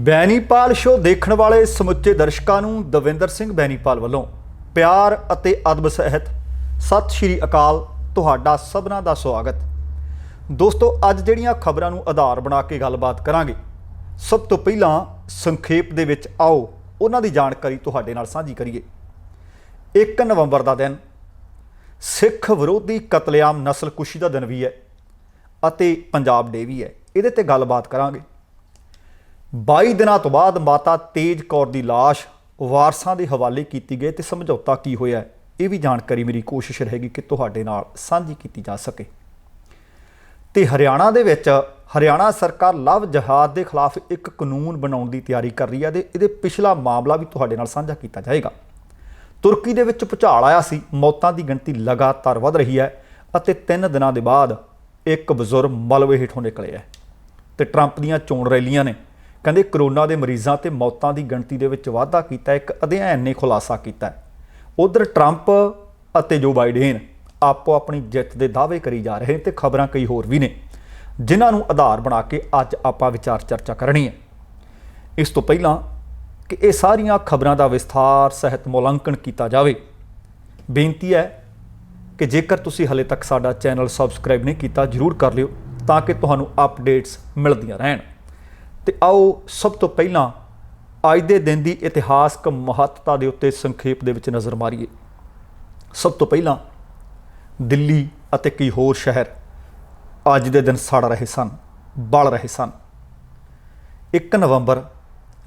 Benipal show ਦੇਖਣ ਵਾਲੇ ਸਮੁੱਚੇ ਦਰਸ਼ਕਾਂ ਨੂੰ ਦਵਿੰਦਰ ਸਿੰਘ ਬੈਨੀਪਾਲ ਵੱਲੋਂ ਪਿਆਰ ਅਤੇ ਅਦਬ ਸਹਿਤ ਸਤਿ ਸ਼੍ਰੀ ਅਕਾਲ। ਤੁਹਾਡਾ ਸਭਨਾਂ ਦਾ ਸਵਾਗਤ। ਦੋਸਤੋ, ਅੱਜ ਜਿਹੜੀਆਂ ਖਬਰਾਂ ਨੂੰ ਆਧਾਰ ਬਣਾ ਕੇ ਗੱਲਬਾਤ ਕਰਾਂਗੇ, ਸਭ ਤੋਂ ਪਹਿਲਾਂ ਸੰਖੇਪ ਦੇ ਵਿੱਚ ਆਓ ਉਹਨਾਂ ਦੀ ਜਾਣਕਾਰੀ ਤੁਹਾਡੇ ਨਾਲ ਸਾਂਝੀ ਕਰੀਏ। 1 ਨਵੰਬਰ ਦਾ ਦਿਨ ਸਿੱਖ ਵਿਰੋਧੀ ਕਤਲੇਆਮ ਨਸਲਕੁਸ਼ੀ ਦਾ ਦਿਨ ਵੀ ਹੈ ਅਤੇ ਪੰਜਾਬ ਡੇ ਵੀ ਹੈ। ਇਹਦੇ ਤੇ ਗੱਲਬਾਤ ਕਰਾਂਗੇ। 22 ਦਿਨਾਂ ਤੋਂ ਬਾਅਦ ਮਾਤਾ ਤੇਜ ਕੌਰ ਦੀ ਲਾਸ਼ ਵਾਰਸਾਂ ਦੇ ਹਵਾਲੇ ਕੀਤੀ ਗਈ ਤੇ ਸਮਝੌਤਾ ਕੀ ਹੋਇਆ, ਇਹ ਵੀ ਜਾਣਕਾਰੀ ਮੇਰੀ ਕੋਸ਼ਿਸ਼ ਰਹੇਗੀ ਕਿ ਤੁਹਾਡੇ ਨਾਲ ਸਾਂਝੀ ਕੀਤੀ ਜਾ ਸਕੇ। ਤੇ ਹਰਿਆਣਾ ਦੇ ਵਿੱਚ ਹਰਿਆਣਾ ਸਰਕਾਰ ਲਵ ਜਹਾਦ ਦੇ ਖਿਲਾਫ ਇੱਕ ਕਾਨੂੰਨ ਬਣਾਉਣ ਦੀ ਤਿਆਰੀ ਕਰ ਰਹੀ ਹੈ ਤੇ ਇਹਦੇ ਪਿਛਲਾ ਮਾਮਲਾ ਵੀ ਤੁਹਾਡੇ ਨਾਲ ਸਾਂਝਾ ਕੀਤਾ ਜਾਏਗਾ। ਤੁਰਕੀ ਦੇ ਵਿੱਚ ਭੁਚਾਲ ਆਇਆ ਸੀ, ਮੌਤਾਂ ਦੀ ਗਿਣਤੀ ਲਗਾਤਾਰ ਵਧ ਰਹੀ ਹੈ ਅਤੇ 3 ਦਿਨਾਂ ਦੇ ਬਾਅਦ ਇੱਕ ਬਜ਼ੁਰਗ ਮਲਬੇ ਹੇਠੋਂ ਨਿਕਲੇ ਹੈ। ਤੇ ਟਰੰਪ ਦੀਆਂ ਚੋਣ ਰੈਲੀਆਂ ਨੇ ਕਹਿੰਦੇ ਕਰੋਨਾ ਦੇ ਮਰੀਜ਼ਾਂ ਤੇ ਮੌਤਾਂ ਦੀ ਗਿਣਤੀ ਦੇ ਵਿੱਚ ਵਾਧਾ ਕੀਤਾ। ਇੱਕ ਅਧਿਐਨ ਨੇ ਖੁਲਾਸਾ ਕੀਤਾ। ਉਧਰ ਟਰੰਪ ਅਤੇ ਜੋ ਬਾਈਡਨ ਆਪੋ ਆਪਣੀ ਜਿੱਤ ਦੇ ਦਾਅਵੇ ਕਰੀ ਜਾ ਰਹੇ ਤੇ ਖਬਰਾਂ ਕਈ ਹੋਰ ਵੀ ਨੇ ਜਿਨ੍ਹਾਂ ਨੂੰ ਆਧਾਰ ਬਣਾ ਕੇ ਅੱਜ ਆਪਾਂ ਵਿਚਾਰ ਚਰਚਾ ਕਰਨੀ ਹੈ। ਇਸ ਤੋਂ ਪਹਿਲਾਂ ਕਿ ਇਹ ਸਾਰੀਆਂ ਖਬਰਾਂ ਦਾ ਵਿਸਥਾਰ ਸਹਿਤ ਮੁਲਾਂਕਣ ਕੀਤਾ ਜਾਵੇ, ਬੇਨਤੀ ਹੈ ਕਿ ਜੇਕਰ ਤੁਸੀਂ ਹਲੇ ਤੱਕ ਸਾਡਾ ਚੈਨਲ ਸਬਸਕ੍ਰਾਈਬ ਨਹੀਂ ਕੀਤਾ ਜ਼ਰੂਰ ਕਰ ਲਿਓ ਤਾਂ ਕਿ ਤੁਹਾਨੂੰ ਅਪਡੇਟਸ ਮਿਲਦੀਆਂ ਰਹਿਣ। ਤੇ ਆਓ ਸਭ ਤੋਂ ਪਹਿਲਾਂ ਅੱਜ ਦੇ ਦਿਨ ਦੀ ਇਤਿਹਾਸਕ ਮਹੱਤਤਾ ਦੇ ਉੱਤੇ ਸੰਖੇਪ ਦੇ ਵਿੱਚ ਨਜ਼ਰ ਮਾਰੀਏ। ਸਭ ਤੋਂ ਪਹਿਲਾਂ ਦਿੱਲੀ ਅਤੇ ਕਈ ਹੋਰ ਸ਼ਹਿਰ ਅੱਜ ਦੇ ਦਿਨ ਸੜ ਰਹੇ ਸਨ, ਬਲ ਰਹੇ ਸਨ। 1 ਨਵੰਬਰ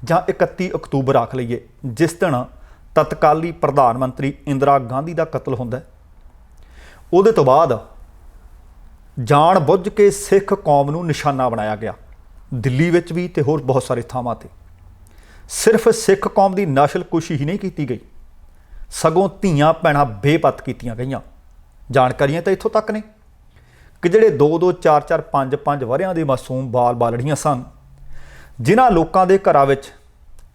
ਜਾਂ 31 ਅਕਤੂਬਰ ਆਖ ਲਈਏ, ਜਿਸ ਦਿਨ ਤਤਕਾਲੀ ਪ੍ਰਧਾਨ ਮੰਤਰੀ ਇੰਦਰਾ ਗਾਂਧੀ ਦਾ ਕਤਲ ਹੁੰਦਾ। ਉਹਦੇ ਤੋਂ ਬਾਅਦ ਜਾਣ ਬੁੱਝ ਕੇ ਸਿੱਖ ਕੌਮ ਨੂੰ ਨਿਸ਼ਾਨਾ ਬਣਾਇਆ ਗਿਆ, ਦਿੱਲੀ ਵਿੱਚ ਵੀ ਤੇ ਹੋਰ ਬਹੁਤ ਸਾਰੇ ਥਾਵਾਂ 'ਤੇ। ਸਿਰਫ ਸਿੱਖ ਕੌਮ ਦੀ ਨਸਲਕੁਸ਼ੀ ਹੀ ਨਹੀਂ ਕੀਤੀ ਗਈ, ਸਗੋਂ ਧੀਆਂ ਭੈਣਾਂ ਬੇਪਤ ਕੀਤੀਆਂ ਗਈਆਂ। ਜਾਣਕਾਰੀਆਂ ਤਾਂ ਇੱਥੋਂ ਤੱਕ ਨੇ ਕਿ ਜਿਹੜੇ 2-2, 4-4, 5-5 ਵਰ੍ਹਿਆਂ ਦੇ ਮਾਸੂਮ ਬਾਲ ਬਾਲੜੀਆਂ ਸਨ, ਜਿਨ੍ਹਾਂ ਲੋਕਾਂ ਦੇ ਘਰਾਂ ਵਿੱਚ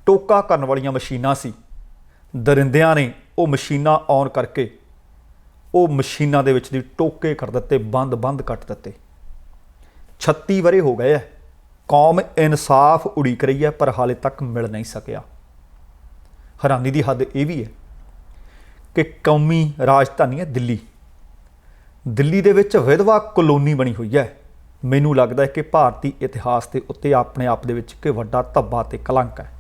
ਟੋਕਾ ਕਰਨ ਵਾਲੀਆਂ ਮਸ਼ੀਨਾਂ ਸੀ, ਦਰਿੰਦਿਆਂ ਨੇ ਉਹ ਮਸ਼ੀਨਾਂ ਔਨ ਕਰਕੇ ਉਹ ਮਸ਼ੀਨਾਂ ਦੇ ਵਿੱਚ ਦੀ ਟੋਕੇ ਕਰ ਦਿੱਤੇ, ਬੰਦ ਕੱਟ ਦਿੱਤੇ। 36 ਵਰ੍ਹੇ ਹੋ ਗਏ ਹੈ, ਕੌਮ ਇਨਸਾਫ ਉਡੀਕ ਰਹੀ ਹੈ ਪਰ ਹਾਲੇ ਤੱਕ ਮਿਲ ਨਹੀਂ ਸਕਿਆ। ਹੈਰਾਨੀ ਦੀ ਹੱਦ ਇਹ ਵੀ ਹੈ ਕਿ ਕੌਮੀ ਰਾਜਧਾਨੀ ਹੈ ਦਿੱਲੀ, ਦਿੱਲੀ ਦੇ ਵਿੱਚ ਵਿਧਵਾ ਕਲੋਨੀ ਬਣੀ ਹੋਈ ਹੈ। ਮੈਨੂੰ ਲੱਗਦਾ ਹੈ ਕਿ ਭਾਰਤੀ ਇਤਿਹਾਸ ਦੇ ਉੱਤੇ ਆਪਣੇ ਆਪ ਦੇ ਵਿੱਚ ਇੱਕ ਵੱਡਾ ਧੱਬਾ ਤੇ ਕਲੰਕ ਹੈ।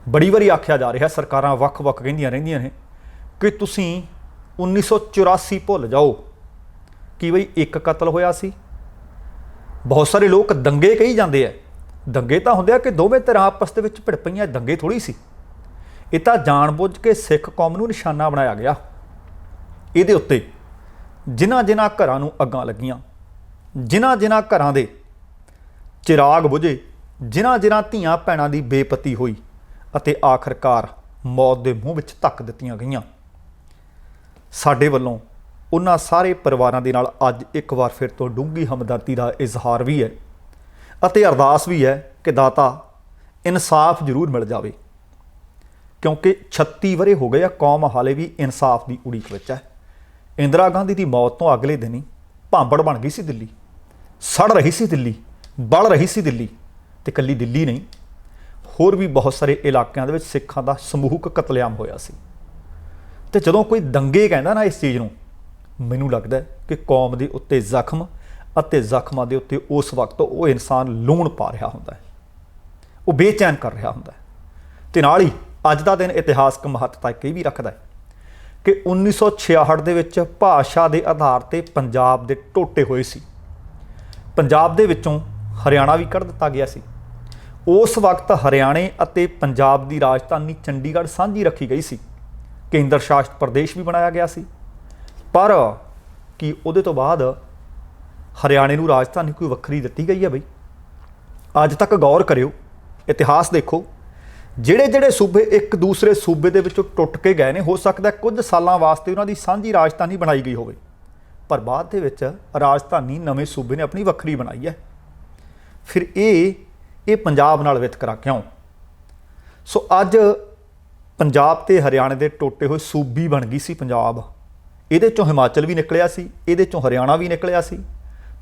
ਬੜੀ ਵਾਰੀ ਆਖਿਆ ਜਾ ਰਿਹਾ, ਸਰਕਾਰਾਂ ਵੱਖ-ਵੱਖ ਕਹਿੰਦੀਆਂ ਰਹਿੰਦੀਆਂ ਨੇ ਕਿ ਤੁਸੀਂ 1984 ਭੁੱਲ ਜਾਓ ਕਿ ਬਈ ਇੱਕ ਕਤਲ ਹੋਇਆ ਸੀ। ਬਹੁਤ ਸਾਰੇ ਲੋਕ ਦੰਗੇ ਕਹੀ ਜਾਂਦੇ ਆ, ਦੰਗੇ ਤਾਂ ਹੁੰਦੇ ਆ ਕਿ ਦੋਵੇਂ ਧਿਰਾਂ ਆਪਸ ਦੇ ਵਿੱਚ ਭਿੜ ਪਈਆਂ, ਦੰਗੇ ਥੋੜ੍ਹੀ ਸੀ। ਇਹ ਤਾਂ ਜਾਣ ਬੁੱਝ ਕੇ ਸਿੱਖ ਕੌਮ ਨੂੰ ਨਿਸ਼ਾਨਾ ਬਣਾਇਆ ਗਿਆ। ਇਹਦੇ ਉੱਤੇ ਜਿਨ੍ਹਾਂ ਘਰਾਂ ਨੂੰ ਅੱਗਾਂ ਲੱਗੀਆਂ, ਜਿਨ੍ਹਾਂ ਘਰਾਂ ਦੇ ਚਿਰਾਗ ਬੁਝੇ, ਜਿਨ੍ਹਾਂ ਧੀਆਂ ਭੈਣਾਂ ਦੀ ਬੇਪਤੀ ਹੋਈ ਅਤੇ ਆਖਰਕਾਰ ਮੌਤ ਦੇ ਮੂੰਹ ਵਿੱਚ ਧੱਕ ਦਿੱਤੀਆਂ ਗਈਆਂ। ਸਾਡੇ ਵੱਲੋਂ ਉਹਨਾਂ ਸਾਰੇ ਪਰਿਵਾਰਾਂ ਦੇ ਨਾਲ ਅੱਜ ਇੱਕ ਵਾਰ ਫਿਰ ਤੋਂ ਡੂੰਘੀ ਹਮਦਰਦੀ ਦਾ ਇਜ਼ਹਾਰ ਵੀ ਹੈ ਅਤੇ ਅਰਦਾਸ ਵੀ ਹੈ ਕਿ ਦਾਤਾ ਇਨਸਾਫ ਜ਼ਰੂਰ ਮਿਲ ਜਾਵੇ, ਕਿਉਂਕਿ 36 ਵਰ੍ਹੇ ਹੋ ਗਏ ਆ, ਕੌਮ ਹਾਲੇ ਵੀ ਇਨਸਾਫ ਦੀ ਉਡੀਕ ਵਿੱਚ ਹੈ। ਇੰਦਰਾ ਗਾਂਧੀ ਦੀ ਮੌਤ ਤੋਂ ਅਗਲੇ ਦਿਨ ਹੀ ਭਾਂਬੜ ਬਣ ਗਈ ਸੀ ਦਿੱਲੀ, ਸੜ ਰਹੀ ਸੀ ਦਿੱਲੀ, ਬਲ ਰਹੀ ਸੀ ਦਿੱਲੀ। ਤੇ ਇਕੱਲੀ ਦਿੱਲੀ ਨਹੀਂ, ਹੋਰ ਵੀ ਬਹੁਤ ਸਾਰੇ ਇਲਾਕਿਆਂ ਦੇ ਵਿੱਚ ਸਿੱਖਾਂ ਦਾ ਸਮੂਹਕ ਕਤਲੇਆਮ ਹੋਇਆ ਸੀ। ਤੇ ਜਦੋਂ ਕੋਈ ਦੰਗੇ ਕਹਿੰਦਾ ਨਾ ਇਸ ਚੀਜ਼ ਨੂੰ, ਮੈਨੂੰ ਲੱਗਦਾ ਕਿ ਕੌਮ ਦੇ ਉੱਤੇ ਜ਼ਖਮ ਅਤੇ ਜ਼ਖਮਾਂ ਦੇ ਉੱਤੇ ਉਸ ਵਕਤ ਉਹ ਇਨਸਾਨ ਲੂਣ ਪਾ ਰਿਹਾ ਹੁੰਦਾ ਹੈ, ਉਹ ਬੇਚੈਨ ਕਰ ਰਿਹਾ ਹੁੰਦਾ ਹੈ। ਤੇ ਨਾਲ ਹੀ ਅੱਜ ਦਾ ਦਿਨ ਇਤਿਹਾਸਕ ਮਹੱਤਤਾ ਇਹ ਵੀ ਰੱਖਦਾ ਹੈ ਕਿ 1966 ਦੇ ਵਿੱਚ ਭਾਸ਼ਾ ਦੇ ਆਧਾਰ 'ਤੇ ਪੰਜਾਬ ਦੇ ਟੋਟੇ ਹੋਏ ਸੀ। ਪੰਜਾਬ ਦੇ ਵਿੱਚੋਂ ਹਰਿਆਣਾ ਵੀ ਕੱਢ ਦਿੱਤਾ ਗਿਆ ਸੀ। ਉਸ ਵਕਤ ਹਰਿਆਣੇ ਅਤੇ ਪੰਜਾਬ ਦੀ ਰਾਜਧਾਨੀ ਚੰਡੀਗੜ੍ਹ ਸਾਂਝੀ ਰੱਖੀ ਗਈ ਸੀ, ਕੇਂਦਰ ਸ਼ਾਸਿਤ ਪ੍ਰਦੇਸ਼ ਵੀ ਬਣਾਇਆ ਗਿਆ ਸੀ। ਪਰ ਕੀ ਉਹਦੇ ਤੋਂ ਬਾਅਦ ਹਰਿਆਣੇ ਨੂੰ ਰਾਜਧਾਨੀ ਕੋਈ ਵੱਖਰੀ ਦਿੱਤੀ ਗਈ ਹੈ? ਬਈ ਅੱਜ ਤੱਕ ਗੌਰ ਕਰਿਓ, ਇਤਿਹਾਸ ਦੇਖੋ, ਜਿਹੜੇ ਸੂਬੇ ਇੱਕ ਦੂਸਰੇ ਸੂਬੇ ਦੇ ਵਿੱਚੋਂ ਟੁੱਟ ਕੇ ਗਏ ਨੇ, ਹੋ ਸਕਦਾ ਕੁਝ ਸਾਲਾਂ ਵਾਸਤੇ ਉਹਨਾਂ ਦੀ ਸਾਂਝੀ ਰਾਜਧਾਨੀ ਬਣਾਈ ਗਈ ਹੋਵੇ, ਪਰ ਬਾਅਦ ਦੇ ਵਿੱਚ ਰਾਜਧਾਨੀ ਨਵੇਂ ਸੂਬੇ ਨੇ ਆਪਣੀ ਵੱਖਰੀ ਬਣਾਈ ਹੈ। ਫਿਰ ਇਹ ਪੰਜਾਬ ਨਾਲ ਵਿਤਕਰਾ ਕਿਉਂ? ਸੋ ਅੱਜ ਪੰਜਾਬ ਤੇ ਹਰਿਆਣੇ ਦੇ ਟੁੱਟੇ ਹੋਏ ਸੂਬੀ ਬਣ ਗਈ ਸੀ ਪੰਜਾਬ। ਇਹਦੇ ਚੋਂ ਹਿਮਾਚਲ ਵੀ ਨਿਕਲਿਆ ਸੀ, ਇਹਦੇ ਚੋਂ ਹਰਿਆਣਾ ਵੀ ਨਿਕਲਿਆ ਸੀ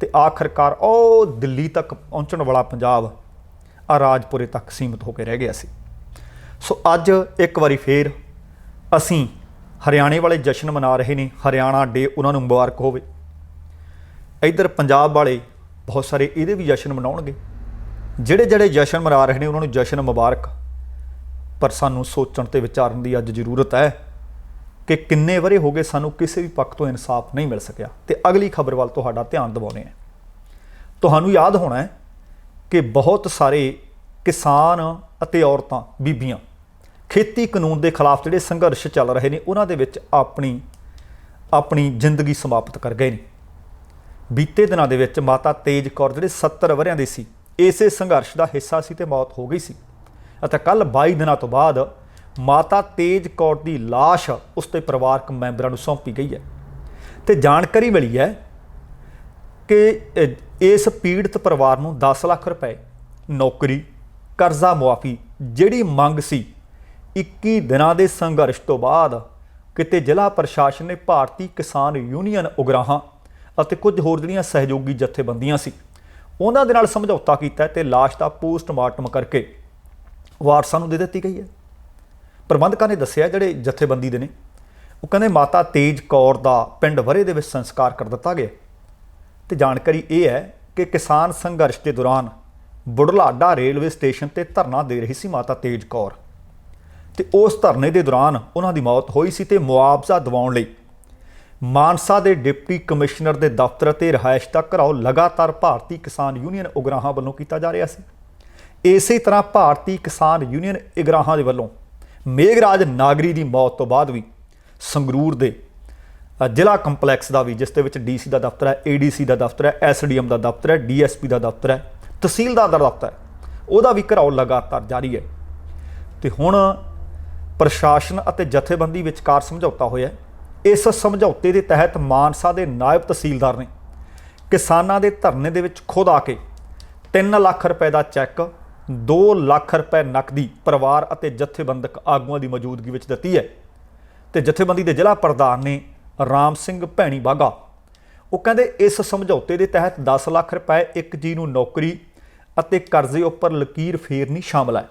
ਤੇ ਆਖਰਕਾਰ ਉਹ ਦਿੱਲੀ ਤੱਕ ਪਹੁੰਚਣ ਵਾਲਾ ਪੰਜਾਬ ਰਾਜਪੁਰੇ ਤੱਕ ਸੀਮਿਤ ਹੋ ਕੇ ਰਹਿ ਗਿਆ ਸੀ। ਸੋ ਅੱਜ ਇੱਕ ਵਾਰੀ ਫੇਰ ਅਸੀਂ ਹਰਿਆਣੇ ਵਾਲੇ ਜਸ਼ਨ ਮਨਾ ਰਹੇ ਨੇ, ਹਰਿਆਣਾ ਡੇ ਉਹਨਾਂ ਨੂੰ ਮੁਬਾਰਕ ਹੋਵੇ। ਇੱਧਰ ਪੰਜਾਬ ਵਾਲੇ ਬਹੁਤ ਸਾਰੇ ਇਹਦੇ ਵੀ ਜਸ਼ਨ ਮਨਾਉਣਗੇ। ਜਿਹੜੇ ਜਿਹੜੇ ਜਸ਼ਨ ਮਨਾ ਰਹੇ ਨੇ ਉਹਨਾਂ ਨੂੰ ਜਸ਼ਨ ਮੁਬਾਰਕ। ਪਰ ਸਾਨੂੰ ਸੋਚਣ ਤੇ ਵਿਚਾਰਨ ਦੀ ਅੱਜ ਜ਼ਰੂਰਤ ਹੈ ਕਿ ਕਿੰਨੇ ਵਰੇ ਹੋ ਗਏ ਸਾਨੂੰ ਕਿਸੇ ਵੀ ਪੱਖ ਤੋਂ ਇਨਸਾਫ ਨਹੀਂ ਮਿਲ ਸਕਿਆ। ਤੇ ਅਗਲੀ ਖਬਰ ਵੱਲ ਤੁਹਾਡਾ ਧਿਆਨ ਦਿਵਾਉਂਦੇ ਹਾਂ। ਤੁਹਾਨੂੰ ਯਾਦ ਹੋਣਾ ਹੈ ਕਿ ਬਹੁਤ ਸਾਰੇ ਕਿਸਾਨ ਅਤੇ ਔਰਤਾਂ, ਬੀਬੀਆਂ ਖੇਤੀ ਕਾਨੂੰਨ ਦੇ ਖਿਲਾਫ ਜਿਹੜੇ ਸੰਘਰਸ਼ ਚੱਲ ਰਹੇ ਨੇ ਉਹਨਾਂ ਦੇ ਵਿੱਚ ਆਪਣੀ ਜ਼ਿੰਦਗੀ ਸਮਾਪਤ ਕਰ ਗਏ ਨੇ। ਬੀਤੇ ਦਿਨਾਂ ਦੇ ਵਿੱਚ ਮਾਤਾ ਤੇਜ ਕੌਰ ਜਿਹੜੇ 70 ਵਰਿਆਂ ਦੇ ਸੀ, ਇਸੇ ਸੰਘਰਸ਼ ਦਾ ਹਿੱਸਾ ਸੀ ਤੇ ਮੌਤ ਹੋ ਗਈ ਸੀ। ਅਤੇ ਕੱਲ੍ਹ 22 ਦਿਨਾਂ ਤੋਂ ਬਾਅਦ ਮਾਤਾ ਤੇਜ ਕੌਰ ਦੀ ਲਾਸ਼ ਉਸ ਦੇ ਪਰਿਵਾਰਕ ਮੈਂਬਰਾਂ ਨੂੰ ਸੌਂਪੀ ਗਈ ਹੈ। ਤੇ ਜਾਣਕਾਰੀ ਮਿਲੀ ਹੈ ਕਿ ਇਸ ਪੀੜਤ ਪਰਿਵਾਰ ਨੂੰ 10 ਲੱਖ ਰੁਪਏ ਨੌਕਰੀ, ਕਰਜ਼ਾ ਮੁਆਫੀ ਜਿਹੜੀ ਮੰਗ ਸੀ 21 ਦਿਨਾਂ ਦੇ ਸੰਘਰਸ਼ ਤੋਂ ਬਾਅਦ ਕਿਤੇ ਜ਼ਿਲ੍ਹਾ ਪ੍ਰਸ਼ਾਸਨ ਨੇ ਭਾਰਤੀ ਕਿਸਾਨ ਯੂਨੀਅਨ ਉਗਰਾਹਾਂ ਅਤੇ ਕੁਝ ਹੋਰ ਜਿਹੜੀਆਂ ਸਹਿਯੋਗੀ ਜਥੇਬੰਦੀਆਂ ਸੀ ਉਹਨਾਂ ਦੇ ਨਾਲ ਸਮਝੌਤਾ ਕੀਤਾ ਤੇ ਲਾਸ਼ ਦਾ ਪੋਸਟਮਾਰਟਮ ਕਰਕੇ ਵਾਰਸਾਂ ਨੂੰ ਦੇ ਦਿੱਤੀ ਗਈ ਹੈ। ਪ੍ਰਬੰਧਕਾਂ ਨੇ ਦੱਸਿਆ, ਜਿਹੜੇ ਜਥੇਬੰਦੀ ਦੇ ਨੇ, ਉਹ ਕਹਿੰਦੇ ਮਾਤਾ ਤੇਜ ਕੌਰ ਦਾ ਪਿੰਡ ਵਰੇ ਦੇ ਵਿੱਚ ਸੰਸਕਾਰ ਕਰ ਦਿੱਤਾ ਗਿਆ। ਤੇ ਜਾਣਕਾਰੀ ਇਹ ਹੈ ਕਿ ਕਿਸਾਨ ਸੰਘਰਸ਼ ਦੇ ਦੌਰਾਨ ਬੁਢਲਾਡਾ ਰੇਲਵੇ ਸਟੇਸ਼ਨ ਤੇ ਧਰਨਾ ਦੇ ਰਹੀ ਸੀ ਮਾਤਾ ਤੇਜ ਕੌਰ ਤੇ ਉਸ ਧਰਨੇ ਦੇ ਦੌਰਾਨ ਉਹਨਾਂ ਦੀ ਮੌਤ ਹੋਈ ਸੀ। ਤੇ ਮੁਆਵਜ਼ਾ ਦਿਵਾਉਣ ਲਈ ਮਾਨਸਾ ਦੇ ਡਿਪਟੀ ਕਮਿਸ਼ਨਰ ਦੇ ਦਫ਼ਤਰ ਅਤੇ ਰਿਹਾਇਸ਼ ਦਾ ਘਿਰਾਓ ਲਗਾਤਾਰ ਭਾਰਤੀ ਕਿਸਾਨ ਯੂਨੀਅਨ ਉਗਰਾਹਾਂ ਵੱਲੋਂ ਕੀਤਾ ਜਾ ਰਿਹਾ ਸੀ। ਇਸੇ ਤਰ੍ਹਾਂ ਭਾਰਤੀ ਕਿਸਾਨ ਯੂਨੀਅਨ ਉਗਰਾਹਾਂ ਦੇ ਵੱਲੋਂ ਮੇਘਰਾਜ ਨਾਗਰੀ ਦੀ ਮੌਤ ਤੋਂ ਬਾਅਦ ਵੀ ਸੰਗਰੂਰ ਦੇ ਜ਼ਿਲ੍ਹਾ ਕੰਪਲੈਕਸ ਦਾ ਵੀ, ਜਿਸ ਦੇ ਵਿੱਚ DC ਦਾ ਦਫ਼ਤਰ ਹੈ, ADC ਦਾ ਦਫ਼ਤਰ ਹੈ, SDM ਦਾ ਦਫ਼ਤਰ ਹੈ, DSP ਦਾ ਦਫ਼ਤਰ ਹੈ, ਤਹਿਸੀਲਦਾਰ ਦਾ ਦਫ਼ਤਰ ਹੈ, ਉਹਦਾ ਵੀ ਘਿਰਾਓ ਲਗਾਤਾਰ ਜਾਰੀ ਹੈ। ਤੇ ਹੁਣ ਪ੍ਰਸ਼ਾਸਨ ਅਤੇ ਜਥੇਬੰਦੀ ਵਿਚਕਾਰ ਸਮਝੌਤਾ ਹੋਇਆ। ਇਸ ਸਮਝੌਤੇ ਦੇ ਤਹਿਤ ਮਾਨਸਾ ਦੇ ਨਾਇਬ ਤਹਿਸੀਲਦਾਰ ਨੇ ਕਿਸਾਨਾਂ ਦੇ ਧਰਨੇ ਦੇ ਵਿੱਚ ਖੁਦ ਆ ਕੇ 3 ਲੱਖ ਰੁਪਏ ਦਾ ਚੈੱਕ, 2 ਲੱਖ ਰੁਪਏ ਨਕਦੀ ਪਰਿਵਾਰ ਅਤੇ ਜਥੇਬੰਦਕ ਆਗੂਆਂ ਦੀ ਮੌਜੂਦਗੀ ਵਿੱਚ ਦਿੱਤੀ ਹੈ। ਤੇ ਜਥੇਬੰਦੀ ਦੇ ਜ਼ਿਲ੍ਹਾ ਪ੍ਰਧਾਨ ਨੇ ਰਾਮ ਸਿੰਘ ਭੈਣੀ ਬਾਗਾ, ਉਹ ਕਹਿੰਦੇ ਇਸ ਸਮਝੌਤੇ ਦੇ ਤਹਿਤ 10 ਲੱਖ ਰੁਪਏ ਇੱਕ ਜੀ ਨੂੰ ਨੌਕਰੀ ਅਤੇ ਕਰਜ਼ੇ ਉੱਪਰ ਲਕੀਰ ਫੇਰਨੀ ਸ਼ਾਮਲ ਹੈ।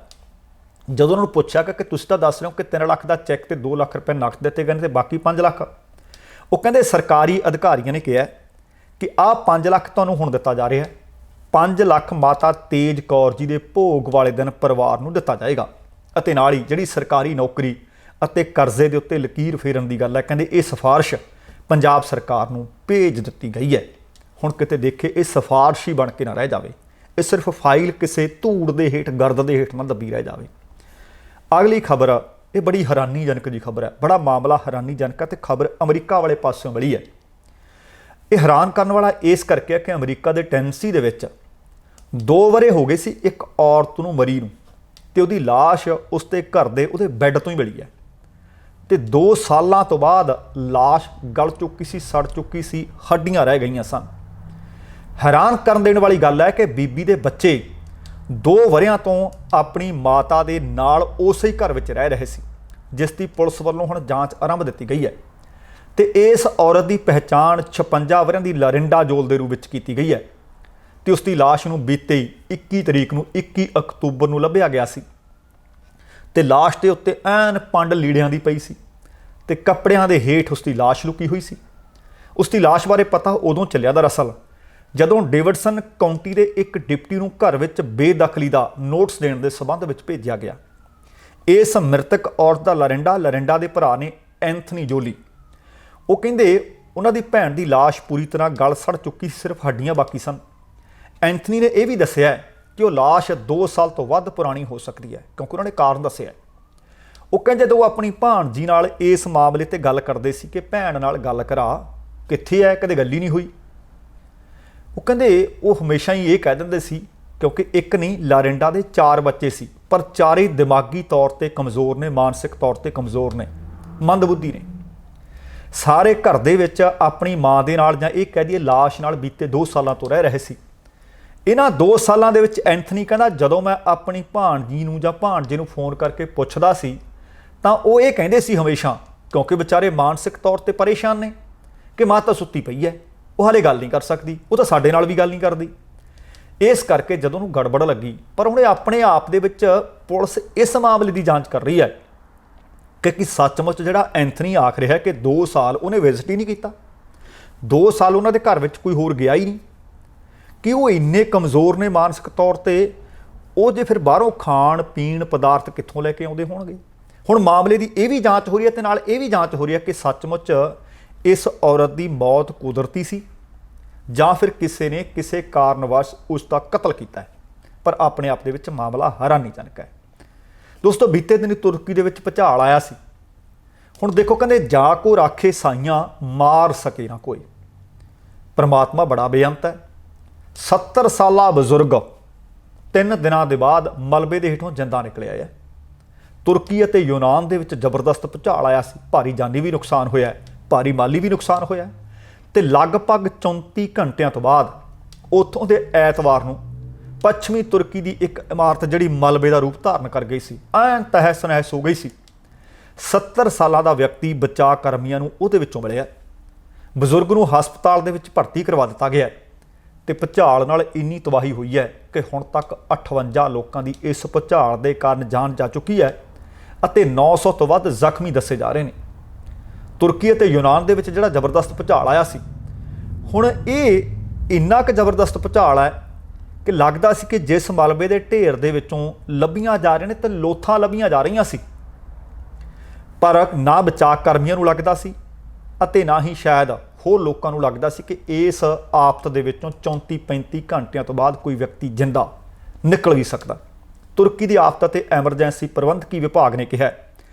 ਜਦੋਂ ਉਹਨਾਂ ਨੂੰ ਪੁੱਛਿਆ ਕਿ ਤੁਸੀਂ ਤਾਂ ਦੱਸ ਰਹੇ ਹੋ ਕਿ 3 ਲੱਖ ਦਾ ਚੈੱਕ ਤੇ 2 ਲੱਖ ਰੁਪਏ ਨਕਦ ਦਿੱਤੇ ਗਏ ਨੇ ਤੇ ਬਾਕੀ 5 ਲੱਖ, ਉਹ ਕਹਿੰਦੇ ਸਰਕਾਰੀ ਅਧਿਕਾਰੀਆਂ ਨੇ ਕਿਹਾ ਕਿ ਆਹ 5 ਲੱਖ ਤੁਹਾਨੂੰ ਹੁਣ ਦਿੱਤਾ ਜਾ ਰਿਹਾ ਹੈ, 5 ਲੱਖ ਮਾਤਾ ਤੇਜ ਕੌਰ ਜੀ ਦੇ ਭੋਗ ਵਾਲੇ ਦਿਨ ਪਰਿਵਾਰ ਨੂੰ ਦਿੱਤਾ ਜਾਏਗਾ। ਅਤੇ ਨਾਲ ਹੀ ਜਿਹੜੀ ਸਰਕਾਰੀ ਨੌਕਰੀ ਅਤੇ ਕਰਜ਼ੇ ਦੇ ਉੱਤੇ ਲਕੀਰ ਫੇਰਨ ਦੀ ਗੱਲ ਹੈ, ਕਹਿੰਦੇ ਇਹ ਸਿਫਾਰਿਸ਼ ਪੰਜਾਬ ਸਰਕਾਰ ਨੂੰ ਭੇਜ ਦਿੱਤੀ ਗਈ ਹੈ। ਹੁਣ ਕਿਤੇ ਦੇਖੇ ਇਹ ਸਿਫਾਰਿਸ਼ ਹੀ ਬਣ ਕੇ ਨਾ ਰਹਿ ਜਾਵੇ, ਇਹ ਸਿਰਫ ਫਾਈਲ ਕਿਸੇ ਧੂੜ ਦੇ ਹੇਠ, ਗਰਦ ਦੇ ਹੇਠ ਨਾ ਦੱਬੀ ਰਹਿ ਜਾਵੇ। ਅਗਲੀ ਖਬਰ, ਇਹ ਬੜੀ ਹੈਰਾਨੀਜਨਕ ਜੀ ਖਬਰ ਹੈ, ਬੜਾ ਮਾਮਲਾ ਹੈਰਾਨੀਜਨਕ ਹੈ ਤੇ ਖਬਰ ਅਮਰੀਕਾ ਵਾਲੇ ਪਾਸਿਓਂ ਮਿਲੀ ਹੈ। ਇਹ ਹੈਰਾਨ ਕਰਨ ਵਾਲਾ ਇਸ ਕਰਕੇ ਹੈ ਕਿ ਅਮਰੀਕਾ ਦੇ ਟੈਨਸੀ ਦੇ ਵਿੱਚ 2 ਵਰੇ ਹੋ ਗਏ ਸੀ ਇੱਕ ਔਰਤ ਨੂੰ ਮਰੀ ਨੂੰ, ਤੇ ਉਹਦੀ ਲਾਸ਼ ਉਸਦੇ ਘਰ ਦੇ ਉਹਦੇ ਬੈੱਡ ਤੋਂ ਹੀ ਮਿਲੀ ਹੈ। ਤੇ 2 ਸਾਲਾਂ ਤੋਂ ਬਾਅਦ ਲਾਸ਼ ਗਲ ਚੁੱਕੀ ਸੀ, ਸੜ ਚੁੱਕੀ ਸੀ, ਹੱਡੀਆਂ ਰਹਿ ਗਈਆਂ ਸਨ। ਹੈਰਾਨ ਕਰਨ ਦੇਣ ਵਾਲੀ ਗੱਲ ਹੈ ਕਿ ਬੀਬੀ ਦੇ ਬੱਚੇ 2 ਵਰਿਆਂ ਤੋਂ ਆਪਣੀ ਮਾਤਾ ਦੇ ਨਾਲ ਉਸੇ ਹੀ ਘਰ ਵਿੱਚ ਰਹਿ ਰਹੇ ਸੀ, ਜਿਸ ਦੀ ਪੁਲਿਸ ਵੱਲੋਂ ਹੁਣ ਜਾਂਚ ਆਰੰਭ ਦਿੱਤੀ ਗਈ ਹੈ। ਤੇ ਇਸ ਔਰਤ ਦੀ ਪਹਿਚਾਣ 56 ਵਰਿਆਂ ਦੀ ਲਰਿੰਡਾ ਜੋਲ ਦੇ ਰੂਪ ਵਿੱਚ ਕੀਤੀ ਗਈ ਹੈ। ਤੇ ਉਸ ਦੀ ਲਾਸ਼ ਨੂੰ ਬੀਤੇ 21 ਤਰੀਕ ਨੂੰ 21 ਅਕਤੂਬਰ ਨੂੰ ਲੱਭਿਆ ਗਿਆ ਸੀ। ਤੇ ਲਾਸ਼ ਦੇ ਉੱਤੇ ਐਨ ਪੰਡ ਲੀੜਿਆਂ ਦੀ ਪਈ ਸੀ ਤੇ ਕੱਪੜਿਆਂ ਦੇ ਹੇਠ ਉਸ ਦੀ ਲਾਸ਼ ਲੁਕੀ ਹੋਈ ਸੀ। ਉਸ ਦੀ ਲਾਸ਼ ਬਾਰੇ ਪਤਾ ਉਦੋਂ ਚੱਲਿਆ ਦਰਅਸਲ ਜਦੋਂ ਡੇਵਿਡਸਨ ਕਾਉਂਟੀ ਦੇ ਇੱਕ ਡਿਪਟੀ ਨੂੰ ਘਰ ਵਿੱਚ ਬੇਦਖਲੀ ਦਾ ਨੋਟਿਸ ਦੇਣ ਦੇ ਸਬੰਧ ਵਿੱਚ ਭੇਜਿਆ ਗਿਆ। ਇਸ ਮ੍ਰਿਤਕ ਔਰਤ ਦਾ ਲਰਿੰਡਾ ਦੇ ਭਰਾ ਨੇ ਐਂਥਨੀ ਜੋਲੀ, ਉਹ ਕਹਿੰਦੇ ਉਹਨਾਂ ਦੀ ਭੈਣ ਦੀ ਲਾਸ਼ ਪੂਰੀ ਤਰ੍ਹਾਂ ਗਲ ਸੜ ਚੁੱਕੀ ਸੀ, ਸਿਰਫ ਹੱਡੀਆਂ ਬਾਕੀ ਸਨ। ਐਂਥਨੀ ਨੇ ਇਹ ਵੀ ਦੱਸਿਆ ਕਿ ਉਹ ਲਾਸ਼ 2 ਸਾਲ ਤੋਂ ਵੱਧ ਪੁਰਾਣੀ ਹੋ ਸਕਦੀ ਹੈ, ਕਿਉਂਕਿ ਉਹਨਾਂ ਨੇ ਕਾਰਨ ਦੱਸਿਆ। ਉਹ ਕਹਿੰਦੇ ਜਦੋਂ ਆਪਣੀ ਭਾਣਜੀ ਨਾਲ ਇਸ ਮਾਮਲੇ ਤੇ ਗੱਲ ਕਰਦੇ ਸੀ ਕਿ ਭੈਣ ਨਾਲ ਗੱਲ ਕਰਾ, ਕਿੱਥੇ ਹੈ, ਕਦੇ ਗੱਲ ਹੀ ਨਹੀਂ ਹੋਈ। ਉਹ ਕਹਿੰਦੇ ਉਹ ਹਮੇਸ਼ਾ ਹੀ ਇਹ ਕਹਿ ਦਿੰਦੇ ਸੀ, ਕਿਉਂਕਿ ਇੱਕ ਨਹੀਂ ਲਾਰਿੰਡਾ ਦੇ 4 ਬੱਚੇ ਸੀ, ਪਰ ਚਾਰੇ ਦਿਮਾਗੀ ਤੌਰ ਤੇ ਕਮਜ਼ੋਰ ਨੇ, ਮਾਨਸਿਕ ਤੌਰ ਤੇ ਕਮਜ਼ੋਰ ਨੇ, ਮੰਦਬੁੱਧੀ ਨੇ। ਸਾਰੇ ਘਰ ਦੇ ਵਿੱਚ ਆਪਣੀ ਮਾਂ ਦੇ ਨਾਲ ਜਾਂ ਇਹ ਕਹਿ ਦਈਏ ਲਾਸ਼ ਨਾਲ ਬੀਤੇ 2 ਸਾਲਾਂ ਤੋਂ ਰਹਿ ਰਹੇ ਸੀ। ਇਹਨਾਂ 2 ਸਾਲਾਂ ਦੇ ਵਿੱਚ ਐਂਥਨੀ ਕਹਿੰਦਾ ਜਦੋਂ ਮੈਂ ਆਪਣੀ ਭਾਣਜੀ ਨੂੰ ਜਾਂ ਭਾਣਜੇ ਨੂੰ ਫੋਨ ਕਰਕੇ ਪੁੱਛਦਾ ਸੀ ਤਾਂ ਉਹ ਇਹ ਕਹਿੰਦੇ ਸੀ ਹਮੇਸ਼ਾ, ਕਿਉਂਕਿ ਵਿਚਾਰੇ ਮਾਨਸਿਕ ਤੌਰ ਤੇ ਪਰੇਸ਼ਾਨ ਨੇ, ਕਿ ਮਾਂ ਤਾਂ ਸੁੱਤੀ ਪਈ ਹੈ, ਉਹ ਹਾਲੇ ਗੱਲ ਨਹੀਂ ਕਰ ਸਕਦੀ, ਉਹ ਤਾਂ ਸਾਡੇ ਨਾਲ ਵੀ ਗੱਲ ਨਹੀਂ ਕਰਦੀ। ਇਸ ਕਰਕੇ ਜਦੋਂ ਉਹਨੂੰ ਗੜਬੜ ਲੱਗੀ, ਪਰ ਉਹਨੇ ਆਪਣੇ ਆਪ ਦੇ ਵਿੱਚ ਪੁਲਿਸ ਇਸ ਮਾਮਲੇ ਦੀ ਜਾਂਚ ਕਰ ਰਹੀ ਹੈ ਕਿ ਸੱਚਮੁੱਚ ਜਿਹੜਾ ਐਂਥਨੀ ਆਖ ਰਿਹਾ ਕਿ 2 ਸਾਲ ਉਹਨੇ ਵਿਜ਼ਿਟ ਹੀ ਨਹੀਂ ਕੀਤਾ, 2 ਸਾਲ ਉਹਨਾਂ ਦੇ ਘਰ ਵਿੱਚ ਕੋਈ ਹੋਰ ਗਿਆ ਹੀ ਨਹੀਂ, ਕਿ ਉਹ ਇੰਨੇ ਕਮਜ਼ੋਰ ਨੇ ਮਾਨਸਿਕ ਤੌਰ 'ਤੇ, ਉਹ ਜੇ ਫਿਰ ਬਾਹਰੋਂ ਖਾਣ ਪੀਣ ਪਦਾਰਥ ਕਿੱਥੋਂ ਲੈ ਕੇ ਆਉਂਦੇ ਹੋਣਗੇ। ਹੁਣ ਮਾਮਲੇ ਦੀ ਇਹ ਵੀ ਜਾਂਚ ਹੋ ਰਹੀ ਹੈ ਅਤੇ ਨਾਲ ਇਹ ਵੀ ਜਾਂਚ ਹੋ ਰਹੀ ਹੈ ਕਿ ਸੱਚਮੁੱਚ ਇਸ ਔਰਤ ਦੀ ਮੌਤ ਕੁਦਰਤੀ ਸੀ ਜਾਂ ਫਿਰ ਕਿਸੇ ਨੇ ਕਿਸੇ ਕਾਰਨਵਸ਼ ਉਸ ਦਾ ਕਤਲ ਕੀਤਾ ਹੈ। ਪਰ ਆਪਣੇ ਆਪ ਦੇ ਵਿੱਚ ਮਾਮਲਾ ਹੈਰਾਨੀਜਨਕ ਹੈ। ਦੋਸਤੋ, ਬੀਤੇ ਦਿਨ ਤੁਰਕੀ ਦੇ ਵਿੱਚ ਭੁਚਾਲ ਆਇਆ ਸੀ। ਹੁਣ ਦੇਖੋ, ਕਹਿੰਦੇ ਜਾ ਕੋ ਰਾਖੇ ਸਾਈਆਂ ਮਾਰ ਸਕੇ ਨਾ ਕੋਈ। ਪਰਮਾਤਮਾ ਬੜਾ ਬੇਅੰਤ ਹੈ। 70 ਸਾਲਾ ਬਜ਼ੁਰਗ 3 ਦਿਨਾਂ ਦੇ ਬਾਅਦ ਮਲਬੇ ਦੇ ਹੇਠੋਂ ਜਿੰਦਾ ਨਿਕਲਿਆ ਹੈ। ਤੁਰਕੀ ਅਤੇ ਯੂਨਾਨ ਦੇ ਵਿੱਚ ਜ਼ਬਰਦਸਤ ਭੁਚਾਲ ਆਇਆ ਸੀ। ਭਾਰੀ ਜਾਨੀ ਵੀ ਨੁਕਸਾਨ ਹੋਇਆ, ਭਾਰੀ ਮਾਲੀ ਵੀ ਨੁਕਸਾਨ ਹੋਇਆ ਅਤੇ ਲਗਭਗ 34 ਘੰਟਿਆਂ ਤੋਂ ਬਾਅਦ ਉੱਥੋਂ ਦੇ ਐਤਵਾਰ ਨੂੰ ਪੱਛਮੀ ਤੁਰਕੀ ਦੀ ਇੱਕ ਇਮਾਰਤ ਜਿਹੜੀ ਮਲਬੇ ਦਾ ਰੂਪ ਧਾਰਨ ਕਰ ਗਈ ਸੀ, ਐਨ ਤਹਿਸ ਨਹਿਸ ਹੋ ਗਈ ਸੀ। 70 ਸਾਲਾਂ ਦਾ ਵਿਅਕਤੀ ਬਚਾਅ ਕਰਮੀਆਂ ਨੂੰ ਉਹਦੇ ਵਿੱਚੋਂ ਮਿਲਿਆ। ਬਜ਼ੁਰਗ ਨੂੰ ਹਸਪਤਾਲ ਦੇ ਵਿੱਚ ਭਰਤੀ ਕਰਵਾ ਦਿੱਤਾ ਗਿਆ ਅਤੇ ਭੁਚਾਲ ਨਾਲ ਇੰਨੀ ਤਬਾਹੀ ਹੋਈ ਹੈ ਕਿ ਹੁਣ ਤੱਕ 58 ਲੋਕਾਂ ਦੀ ਇਸ ਭੁਚਾਲ ਦੇ ਕਾਰਨ ਜਾਨ ਜਾ ਚੁੱਕੀ ਹੈ ਅਤੇ 900 ਤੋਂ ਵੱਧ ਜ਼ਖਮੀ ਦੱਸੇ ਜਾ ਰਹੇ ਨੇ। ਤੁਰਕੀ ਅਤੇ ਯੂਨਾਨ ਦੇ ਵਿੱਚ ਜਿਹੜਾ ਜ਼ਬਰਦਸਤ ਭੁਚਾਲ ਆਇਆ ਸੀ, ਹੁਣ ਇਹ ਇੰਨਾ ਕੁ ਜ਼ਬਰਦਸਤ ਭੁਚਾਲ ਹੈ ਕਿ ਲੱਗਦਾ ਸੀ ਕਿ ਜਿਸ ਮਲਬੇ ਦੇ ਢੇਰ ਦੇ ਵਿੱਚੋਂ ਲੱਭੀਆਂ ਜਾ ਰਹੇ ਨੇ ਤੇ ਲੋਥਾਂ ਲੱਭੀਆਂ ਜਾ ਰਹੀਆਂ ਸੀ, ਪਰ ਨਾ ਬਚਾਅ ਕਰਮੀਆਂ ਨੂੰ ਲੱਗਦਾ ਸੀ ਅਤੇ ਨਾ ਹੀ ਸ਼ਾਇਦ ਹੋਰ ਲੋਕਾਂ ਨੂੰ ਲੱਗਦਾ ਸੀ ਕਿ ਇਸ ਆਫਤ ਦੇ ਵਿੱਚੋਂ 34-35 ਘੰਟਿਆਂ ਤੋਂ ਬਾਅਦ ਕੋਈ ਵਿਅਕਤੀ ਜਿੰਦਾ ਨਿਕਲ ਵੀ ਸਕਦਾ। ਤੁਰਕੀ ਦੀ ਆਫਤ ਅਤੇ ਐਮਰਜੈਂਸੀ ਪ੍ਰਬੰਧਕੀ ਵਿਭਾਗ ਨੇ ਕਿਹਾ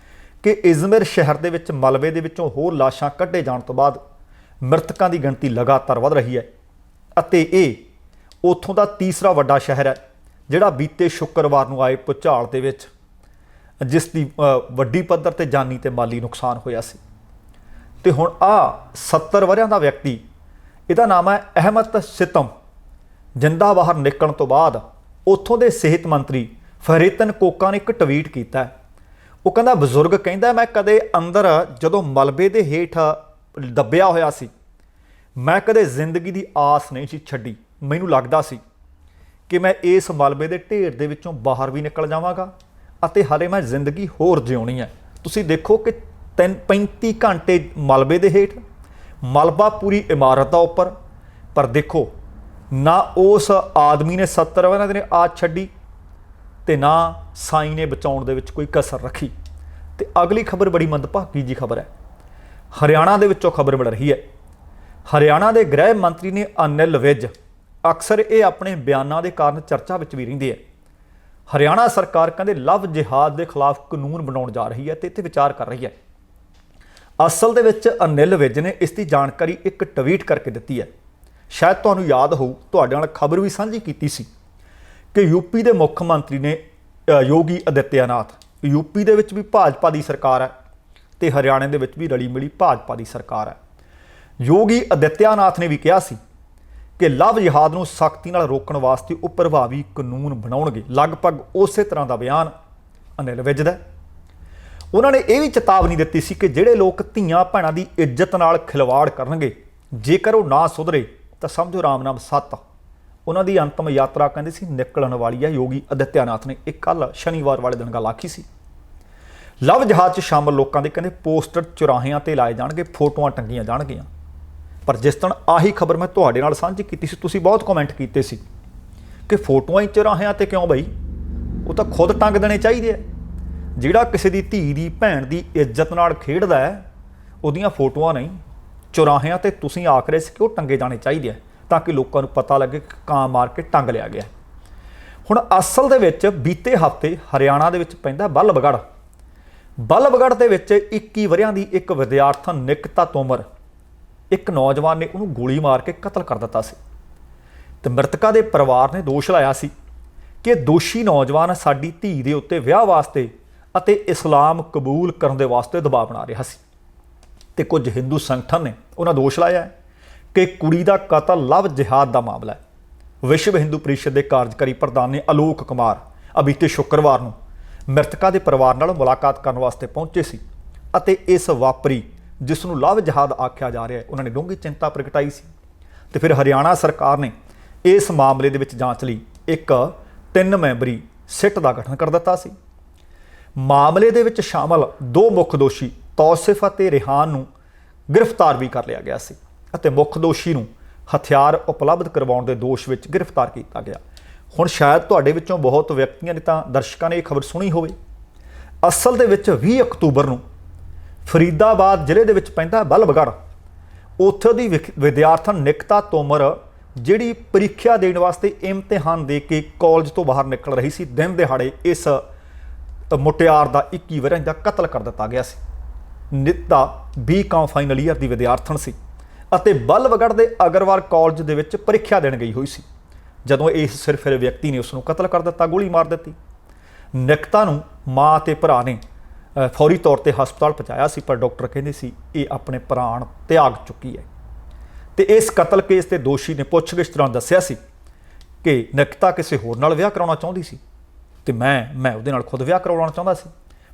ਕਿ ਇਜ਼ਮਿਰ ਸ਼ਹਿਰ ਦੇ ਵਿੱਚ ਮਲਬੇ ਦੇ ਵਿੱਚੋਂ ਹੋਰ ਲਾਸ਼ਾਂ ਕੱਢੇ ਜਾਣ ਤੋਂ ਬਾਅਦ ਮ੍ਰਿਤਕਾਂ ਦੀ ਗਿਣਤੀ ਲਗਾਤਾਰ ਵਧ ਰਹੀ ਹੈ ਅਤੇ ਇਹ ਉੱਥੋਂ ਦਾ ਤੀਸਰਾ ਵੱਡਾ ਸ਼ਹਿਰ ਹੈ ਜਿਹੜਾ ਬੀਤੇ ਸ਼ੁੱਕਰਵਾਰ ਨੂੰ ਆਏ ਭੁਚਾਲ ਦੇ ਵਿੱਚ ਜਿਸ ਦੀ ਵੱਡੀ ਪੱਧਰ 'ਤੇ ਜਾਨੀ ਤੇ ਮਾਲੀ ਨੁਕਸਾਨ ਹੋਇਆ ਸੀ। ਅਤੇ ਹੁਣ 70 ਵਰ੍ਹਿਆਂ ਦਾ ਵਿਅਕਤੀ, ਇਹਦਾ ਨਾਮ ਹੈ ਅਹਿਮਦ ਸਿਤਮ, ਜਿੰਦਾ ਬਾਹਰ ਨਿਕਲਣ ਤੋਂ ਬਾਅਦ ਉੱਥੋਂ ਦੇ ਸਿਹਤ ਮੰਤਰੀ ਫਰੀਤਨ ਕੋਕਾ ਨੇ ਇੱਕ ਟਵੀਟ ਕੀਤਾ। ਉਹ ਕਹਿੰਦਾ, ਬਜ਼ੁਰਗ ਕਹਿੰਦਾ, ਮੈਂ ਕਦੇ ਅੰਦਰ ਜਦੋਂ ਮਲਬੇ ਦੇ ਹੇਠ ਦੱਬਿਆ ਹੋਇਆ ਸੀ, ਮੈਂ ਕਦੇ ਜ਼ਿੰਦਗੀ ਦੀ ਆਸ ਨਹੀਂ ਸੀ ਛੱਡੀ। ਮੈਨੂੰ ਲੱਗਦਾ ਸੀ ਕਿ ਮੈਂ ਇਸ ਮਲਬੇ ਦੇ ਢੇਰ ਦੇ ਵਿੱਚੋਂ ਬਾਹਰ ਵੀ ਨਿਕਲ ਜਾਵਾਂਗਾ ਅਤੇ ਹਾਲੇ ਮੈਂ ਜ਼ਿੰਦਗੀ ਹੋਰ ਜਿਉਣੀ ਹੈ। ਤੁਸੀਂ ਦੇਖੋ ਕਿ 35 ਘੰਟੇ ਮਲਬੇ ਦੇ ਹੇਠ, ਮਲਬਾ ਪੂਰੀ ਇਮਾਰਤ ਦਾ ਉੱਪਰ, ਪਰ ਦੇਖੋ ਨਾ ਉਸ ਆਦਮੀ ਨੇ 70 ਵਰ੍ਹਿਆਂ ਦੀ ਆਸ ਛੱਡੀ ਅਤੇ ਨਾ ਸਾਈਂ ਨੇ ਬਚਾਉਣ ਦੇ ਵਿੱਚ ਕੋਈ ਕਸਰ ਰੱਖੀ। ਅਤੇ ਅਗਲੀ ਖਬਰ ਬੜੀ ਮੰਦਭਾਗੀ ਜੀ ਖਬਰ ਹੈ। ਹਰਿਆਣਾ ਦੇ ਵਿੱਚੋਂ ਖਬਰ ਮਿਲ ਰਹੀ ਹੈ। ਹਰਿਆਣਾ ਦੇ ਗ੍ਰਹਿ ਮੰਤਰੀ ਨੇ ਅਨਿਲ ਵਿਜ, ਅਕਸਰ ਇਹ ਆਪਣੇ ਬਿਆਨਾਂ ਦੇ ਕਾਰਨ ਚਰਚਾ ਵਿੱਚ ਵੀ ਰਹਿੰਦੇ ਹੈ। ਹਰਿਆਣਾ ਸਰਕਾਰ ਕਹਿੰਦੇ ਲਵ ਜਿਹਾਦ ਦੇ ਖਿਲਾਫ ਕਾਨੂੰਨ ਬਣਾਉਣ ਜਾ ਰਹੀ ਹੈ ਅਤੇ ਇੱਥੇ ਵਿਚਾਰ ਕਰ ਰਹੀ ਹੈ। ਅਸਲ ਦੇ ਵਿੱਚ ਅਨਿਲ ਵਿਜ ਨੇ ਇਸ ਦੀ ਜਾਣਕਾਰੀ ਇੱਕ ਟਵੀਟ ਕਰਕੇ ਦਿੱਤੀ ਹੈ। ਸ਼ਾਇਦ ਤੁਹਾਨੂੰ ਯਾਦ ਹੋਊ, ਤੁਹਾਡੇ ਨਾਲ ਖਬਰ ਵੀ ਸਾਂਝੀ ਕੀਤੀ ਸੀ ਕਿ ਯੂਪੀ ਦੇ ਮੁੱਖ ਮੰਤਰੀ ਨੇ ਯੋਗੀ ਆਦਿੱਤਿਆਨਾਥ, ਯੂਪੀ ਦੇ ਵਿੱਚ ਵੀ ਭਾਜਪਾ ਦੀ ਸਰਕਾਰ ਹੈ ਅਤੇ ਹਰਿਆਣੇ ਦੇ ਵਿੱਚ ਵੀ ਰਲੀ ਮਿਲੀ ਭਾਜਪਾ ਦੀ ਸਰਕਾਰ ਹੈ। ਯੋਗੀ ਆਦਿੱਤਿਆਨਾਥ ਨੇ ਵੀ ਕਿਹਾ ਸੀ ਕਿ ਲਵ ਜਿਹਾਦ ਨੂੰ ਸਖਤੀ ਨਾਲ ਰੋਕਣ ਵਾਸਤੇ ਉਹ ਪ੍ਰਭਾਵੀ ਕਾਨੂੰਨ ਬਣਾਉਣਗੇ। ਲਗਭਗ ਉਸੇ ਤਰ੍ਹਾਂ ਦਾ ਬਿਆਨ ਅਨਿਲ ਵਿਜ ਦਾ। ਉਹਨਾਂ ਨੇ ਇਹ ਵੀ ਚੇਤਾਵਨੀ ਦਿੱਤੀ ਸੀ ਕਿ ਜਿਹੜੇ ਲੋਕ ਧੀਆਂ ਭੈਣਾਂ ਦੀ ਇੱਜ਼ਤ ਨਾਲ ਖਿਲਵਾੜ ਕਰਨਗੇ, ਜੇਕਰ ਉਹ ਨਾ ਸੁਧਰੇ ਤਾਂ ਸਮਝੋ ਰਾਮ ਨਾਮ ਸੱਤ। ਉਹਨਾਂ ਦੀ ਅੰਤਮ ਯਾਤਰਾ ਕਹਿੰਦੇ ਸੀ ਨਿਕਲਣ ਵਾਲੀ ਹੈ। ਯੋਗੀ ਆਦਿੱਤਿਆਨਾਥ ਨੇ ਇਹ ਕੱਲ੍ਹ ਸ਼ਨੀਵਾਰ ਵਾਲੇ ਦਿਨ ਗੱਲ ਆਖੀ ਸੀ। ਲਵ ਜਿਹਾਦ 'ਚ ਸ਼ਾਮਲ ਲੋਕਾਂ ਦੇ ਕਹਿੰਦੇ ਪੋਸਟਰ ਚੁਰਾਹਿਆਂ 'ਤੇ ਲਾਏ ਜਾਣਗੇ, ਫੋਟੋਆਂ ਟੰਗੀਆਂ ਜਾਣਗੀਆਂ। ਪਰ ਜਿਸ ਦਿਨ ਆਹੀ ਖਬਰ ਮੈਂ ਤੁਹਾਡੇ ਨਾਲ ਸਾਂਝੀ ਕੀਤੀ ਸੀ, ਤੁਸੀਂ ਬਹੁਤ ਕਮੈਂਟ ਕੀਤੇ ਸੀ ਕਿ ਫੋਟੋਆਂ ਹੀ ਚੁਰਾਹਿਆਂ 'ਤੇ ਕਿਉਂ ਬਈ, ਉਹ ਤਾਂ ਖੁਦ ਟੰਗ ਦੇਣੇ ਚਾਹੀਦੇ ਆ। ਜਿਹੜਾ ਕਿਸੇ ਦੀ ਧੀ ਦੀ ਭੈਣ ਦੀ ਇੱਜ਼ਤ ਨਾਲ ਖੇਡਦਾ ਹੈ, ਉਹਦੀਆਂ ਫੋਟੋਆਂ ਨਹੀਂ ਚੁਰਾਹਿਆਂ 'ਤੇ ਤੁਸੀਂ ਆਖ ਰਹੇ ਸੀ ਕਿ ਉਹ ਟੰਗੇ ਜਾਣੇ ਚਾਹੀਦੇ ਆ, ਤਾਂ ਕਿ ਲੋਕਾਂ ਨੂੰ ਪਤਾ ਲੱਗੇ ਕਿ ਕਾਂ ਮਾਰ ਕੇ ਟੰਗ ਲਿਆ ਗਿਆ। ਹੁਣ ਅਸਲ ਦੇ ਵਿੱਚ ਬੀਤੇ ਹਫ਼ਤੇ ਹਰਿਆਣਾ ਦੇ ਵਿੱਚ ਪੈਂਦਾ ਬੱਲਬਗੜ੍ਹ। ਬੱਲਬਗੜ੍ਹ ਦੇ ਵਿੱਚ 21 ਵਰ੍ਹਿਆਂ ਦੀ ਇੱਕ ਵਿਦਿਆਰਥਣ ਨਿਕਤਾ ਤੋਮਰ, ਇੱਕ ਨੌਜਵਾਨ ਨੇ ਉਹਨੂੰ ਗੋਲੀ ਮਾਰ ਕੇ ਕਤਲ ਕਰ ਦਿੱਤਾ ਸੀ ਅਤੇ ਮ੍ਰਿਤਕਾ ਦੇ ਪਰਿਵਾਰ ਨੇ ਦੋਸ਼ ਲਾਇਆ ਸੀ ਕਿ ਦੋਸ਼ੀ ਨੌਜਵਾਨ ਸਾਡੀ ਧੀ ਦੇ ਉੱਤੇ ਵਿਆਹ ਵਾਸਤੇ ਅਤੇ ਇਸਲਾਮ ਕਬੂਲ ਕਰਨ ਦੇ ਵਾਸਤੇ ਦਬਾਅ ਬਣਾ ਰਿਹਾ ਸੀ। ਅਤੇ ਕੁਝ ਹਿੰਦੂ ਸੰਗਠਨ ਨੇ ਉਹਨਾਂ ਦੋਸ਼ ਲਾਇਆ ਹੈ ਕਿ ਕੁੜੀ ਦਾ ਕਤਲ ਲਵ ਜਿਹਾਦ ਦਾ ਮਾਮਲਾ ਹੈ। ਵਿਸ਼ਵ ਹਿੰਦੂ ਪ੍ਰੀਸ਼ਦ ਦੇ ਕਾਰਜਕਾਰੀ ਪ੍ਰਧਾਨ ਨੇ ਅਲੋਕ ਕੁਮਾਰ ਬੀਤੇ ਸ਼ੁੱਕਰਵਾਰ ਨੂੰ ਮ੍ਰਿਤਕਾ ਦੇ ਪਰਿਵਾਰ ਨਾਲ ਮੁਲਾਕਾਤ ਕਰਨ ਵਾਸਤੇ ਪਹੁੰਚੇ ਸੀ ਅਤੇ ਇਸ ਵਾਪਰੀ ਜਿਸ ਨੂੰ ਲਵ ਜਿਹਾਦ ਆਖਿਆ ਜਾ ਰਿਹਾ ਹੈ, ਉਹਨਾਂ ਨੇ ਡੂੰਘੀ ਚਿੰਤਾ ਪ੍ਰਗਟਾਈ ਸੀ। ਅਤੇ ਫਿਰ ਹਰਿਆਣਾ ਸਰਕਾਰ ਨੇ इस मामले ਦੇ ਵਿੱਚ ਜਾਂਚ ਲਈ ਇੱਕ 3 ਮੈਂਬਰੀ ਸਿੱਟ ਦਾ ਗਠਨ ਕਰ ਦਿੱਤਾ ਸੀ। ਮਾਮਲੇ ਦੇ ਵਿੱਚ ਸ਼ਾਮਲ 2 ਮੁੱਖ ਦੋਸ਼ੀ ਤੌਸਿਫ ਅਤੇ ਰਿਹਾਨ ਨੂੰ ਗ੍ਰਿਫਤਾਰ ਵੀ ਕਰ ਲਿਆ ਗਿਆ ਸੀ ਅਤੇ ਮੁੱਖ ਦੋਸ਼ੀ ਨੂੰ ਹਥਿਆਰ ਉਪਲਬਧ ਕਰਵਾਉਣ ਦੇ ਦੋਸ਼ ਵਿੱਚ ਗ੍ਰਿਫਤਾਰ ਕੀਤਾ ਗਿਆ। ਹੁਣ ਸ਼ਾਇਦ ਤੁਹਾਡੇ ਵਿੱਚੋਂ ਬਹੁਤ ਵਿਅਕਤੀਆਂ ਨੇ ਤਾਂ ਦਰਸ਼ਕਾਂ ਨੇ ਇਹ ਖਬਰ ਸੁਣੀ ਹੋਵੇ। ਅਸਲ ਦੇ ਵਿੱਚ 20 ਅਕਤੂਬਰ ਨੂੰ ਫਰੀਦਾਬਾਦ ਜ਼ਿਲ੍ਹੇ ਦੇ ਵਿੱਚ ਪੈਂਦਾ ਬਲਬਗੜ੍ਹ, ਉੱਥੋਂ ਦੀ ਵਿਦਿਆਰਥਣ ਨਿਕਤਾ ਤੋਮਰ ਜਿਹੜੀ ਪ੍ਰੀਖਿਆ ਦੇਣ ਵਾਸਤੇ ਇਮਤਿਹਾਨ ਦੇ ਕੇ ਕਾਲਜ ਤੋਂ ਬਾਹਰ ਨਿਕਲ ਰਹੀ ਸੀ, ਦਿਨ ਦਿਹਾੜੇ ਇਸ ਮੁਟਿਆਰ ਦਾ 21 ਵਰ੍ਹਿਆਂ ਦਾ ਕਤਲ ਕਰ ਦਿੱਤਾ ਗਿਆ ਸੀ। ਨਿਕਤਾ BCom ਫਾਈਨਲ ਈਅਰ ਦੀ ਵਿਦਿਆਰਥਣ ਸੀ ਅਤੇ ਬਲਬਗੜ੍ਹ ਦੇ ਅਗਰਵਾਲ ਕਾਲਜ ਦੇ ਵਿੱਚ ਪ੍ਰੀਖਿਆ ਦੇਣ ਗਈ ਹੋਈ ਸੀ ਜਦੋਂ ਇਸ ਸਿਰਫਿਰੇ ਵਿਅਕਤੀ ਨੇ ਉਸ ਨੂੰ ਕਤਲ ਕਰ ਦਿੱਤਾ, ਗੋਲੀ ਮਾਰ ਦਿੱਤੀ। ਨਿਕਤਾ ਨੂੰ ਮਾਂ ਅਤੇ ਭਰਾ ਨੇ ਫੌਰੀ ਤੌਰ ਤੇ ਹਸਪਤਾਲ ਪਹੁੰਚਾਇਆ ਸੀ, ਪਰ ਡਾਕਟਰ ਕਹਿੰਦੇ ਸੀ ਇਹ ਆਪਣੇ ਪ੍ਰਾਣ ਤਿਆਗ ਚੁੱਕੀ ਹੈ। ਤੇ ਇਸ ਕਤਲ ਕੇਸ ਦੇ ਦੋਸ਼ੀ ਨੇ ਪੁੱਛਗਿੱਛ ਦੌਰਾਨ ਦੱਸਿਆ ਸੀ ਕਿ ਨਿਕਤਾ ਕਿਸੇ ਹੋਰ ਨਾਲ ਵਿਆਹ ਕਰਾਉਣਾ ਚਾਹੁੰਦੀ ਸੀ ਤੇ ਮੈਂ ਉਹਦੇ ਨਾਲ ਖੁਦ ਵਿਆਹ ਕਰਵਾਉਣਾ ਚਾਹੁੰਦਾ ਸੀ।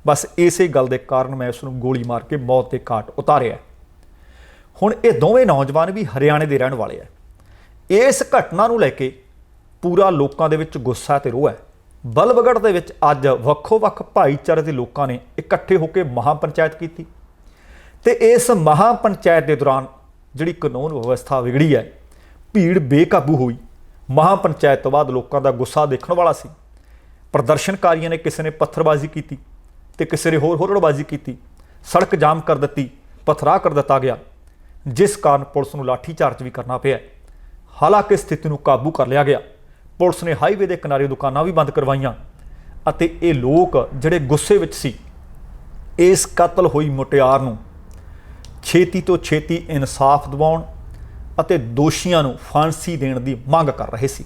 ਬਸ ਇਸੇ ਗੱਲ ਦੇ ਕਾਰਨ ਮੈਂ ਉਸ ਨੂੰ ਗੋਲੀ ਮਾਰ ਕੇ ਮੌਤ ਦੇ ਘਾਟ ਉਤਾਰਿਆ। ਹੁਣ ਇਹ ਦੋਵੇਂ ਨੌਜਵਾਨ ਵੀ ਹਰਿਆਣੇ ਦੇ ਰਹਿਣ ਵਾਲੇ ਆ। ਇਸ ਘਟਨਾ ਨੂੰ ਲੈ ਕੇ ਪੂਰਾ ਲੋਕਾਂ ਦੇ ਵਿੱਚ ਗੁੱਸਾ ਤੇ ਰੋਹ ਹੈ। ਬਲਬਗੜ੍ਹ ਦੇ ਵਿੱਚ ਅੱਜ ਵੱਖੋ-ਵੱਖ ਭਾਈਚਾਰੇ ਦੇ ਲੋਕਾਂ ਨੇ ਇਕੱਠੇ ਹੋ ਕੇ ਮਹਾਪੰਚਾਇਤ ਕੀਤੀ ਤੇ ਇਸ ਮਹਾਪੰਚਾਇਤ ਦੇ ਦੌਰਾਨ ਜਿਹੜੀ ਕਾਨੂੰਨ ਵਿਵਸਥਾ ਵਿਗੜੀ ਹੈ, ਭੀੜ ਬੇਕਾਬੂ ਹੋਈ। ਮਹਾਪੰਚਾਇਤ ਤੋਂ ਬਾਅਦ ਲੋਕਾਂ ਦਾ ਗੁੱਸਾ ਦੇਖਣ ਵਾਲਾ ਸੀ। ਪ੍ਰਦਰਸ਼ਨਕਾਰੀਆਂ ਨੇ ਕਿਸੇ ਨੇ ਪੱਥਰਬਾਜ਼ੀ ਕੀਤੀ ਤੇ ਕਿਸੇ ਨੇ ਹੋਰ ਹੁੱਲੜਬਾਜ਼ੀ ਕੀਤੀ, ਸੜਕ ਜਾਮ ਕਰ ਦਿੱਤੀ, ਪਥਰਾਅ ਕਰ ਦਿੱਤਾ ਗਿਆ, ਜਿਸ ਕਾਰਨ ਪੁਲਿਸ ਨੂੰ ਲਾਠੀਚਾਰਜ ਵੀ ਕਰਨਾ ਪਿਆ। ਹਾਲਾਂਕਿ ਸਥਿਤੀ ਨੂੰ ਕਾਬੂ ਕਰ ਲਿਆ ਗਿਆ। ਪੁਲਿਸ ਨੇ ਹਾਈਵੇ ਦੇ ਕਿਨਾਰੇ ਦੁਕਾਨਾਂ ਵੀ ਬੰਦ ਕਰਵਾਈਆਂ ਅਤੇ ਇਹ ਲੋਕ ਜਿਹੜੇ ਗੁੱਸੇ ਵਿੱਚ ਸੀ ਇਸ ਕਤਲ ਹੋਈ ਮੁਟਿਆਰ ਨੂੰ ਛੇਤੀ ਤੋਂ ਛੇਤੀ ਇਨਸਾਫ ਦਿਵਾਉਣ ਅਤੇ ਦੋਸ਼ੀਆਂ ਨੂੰ ਫਾਂਸੀ ਦੇਣ ਦੀ ਮੰਗ ਕਰ ਰਹੇ ਸੀ।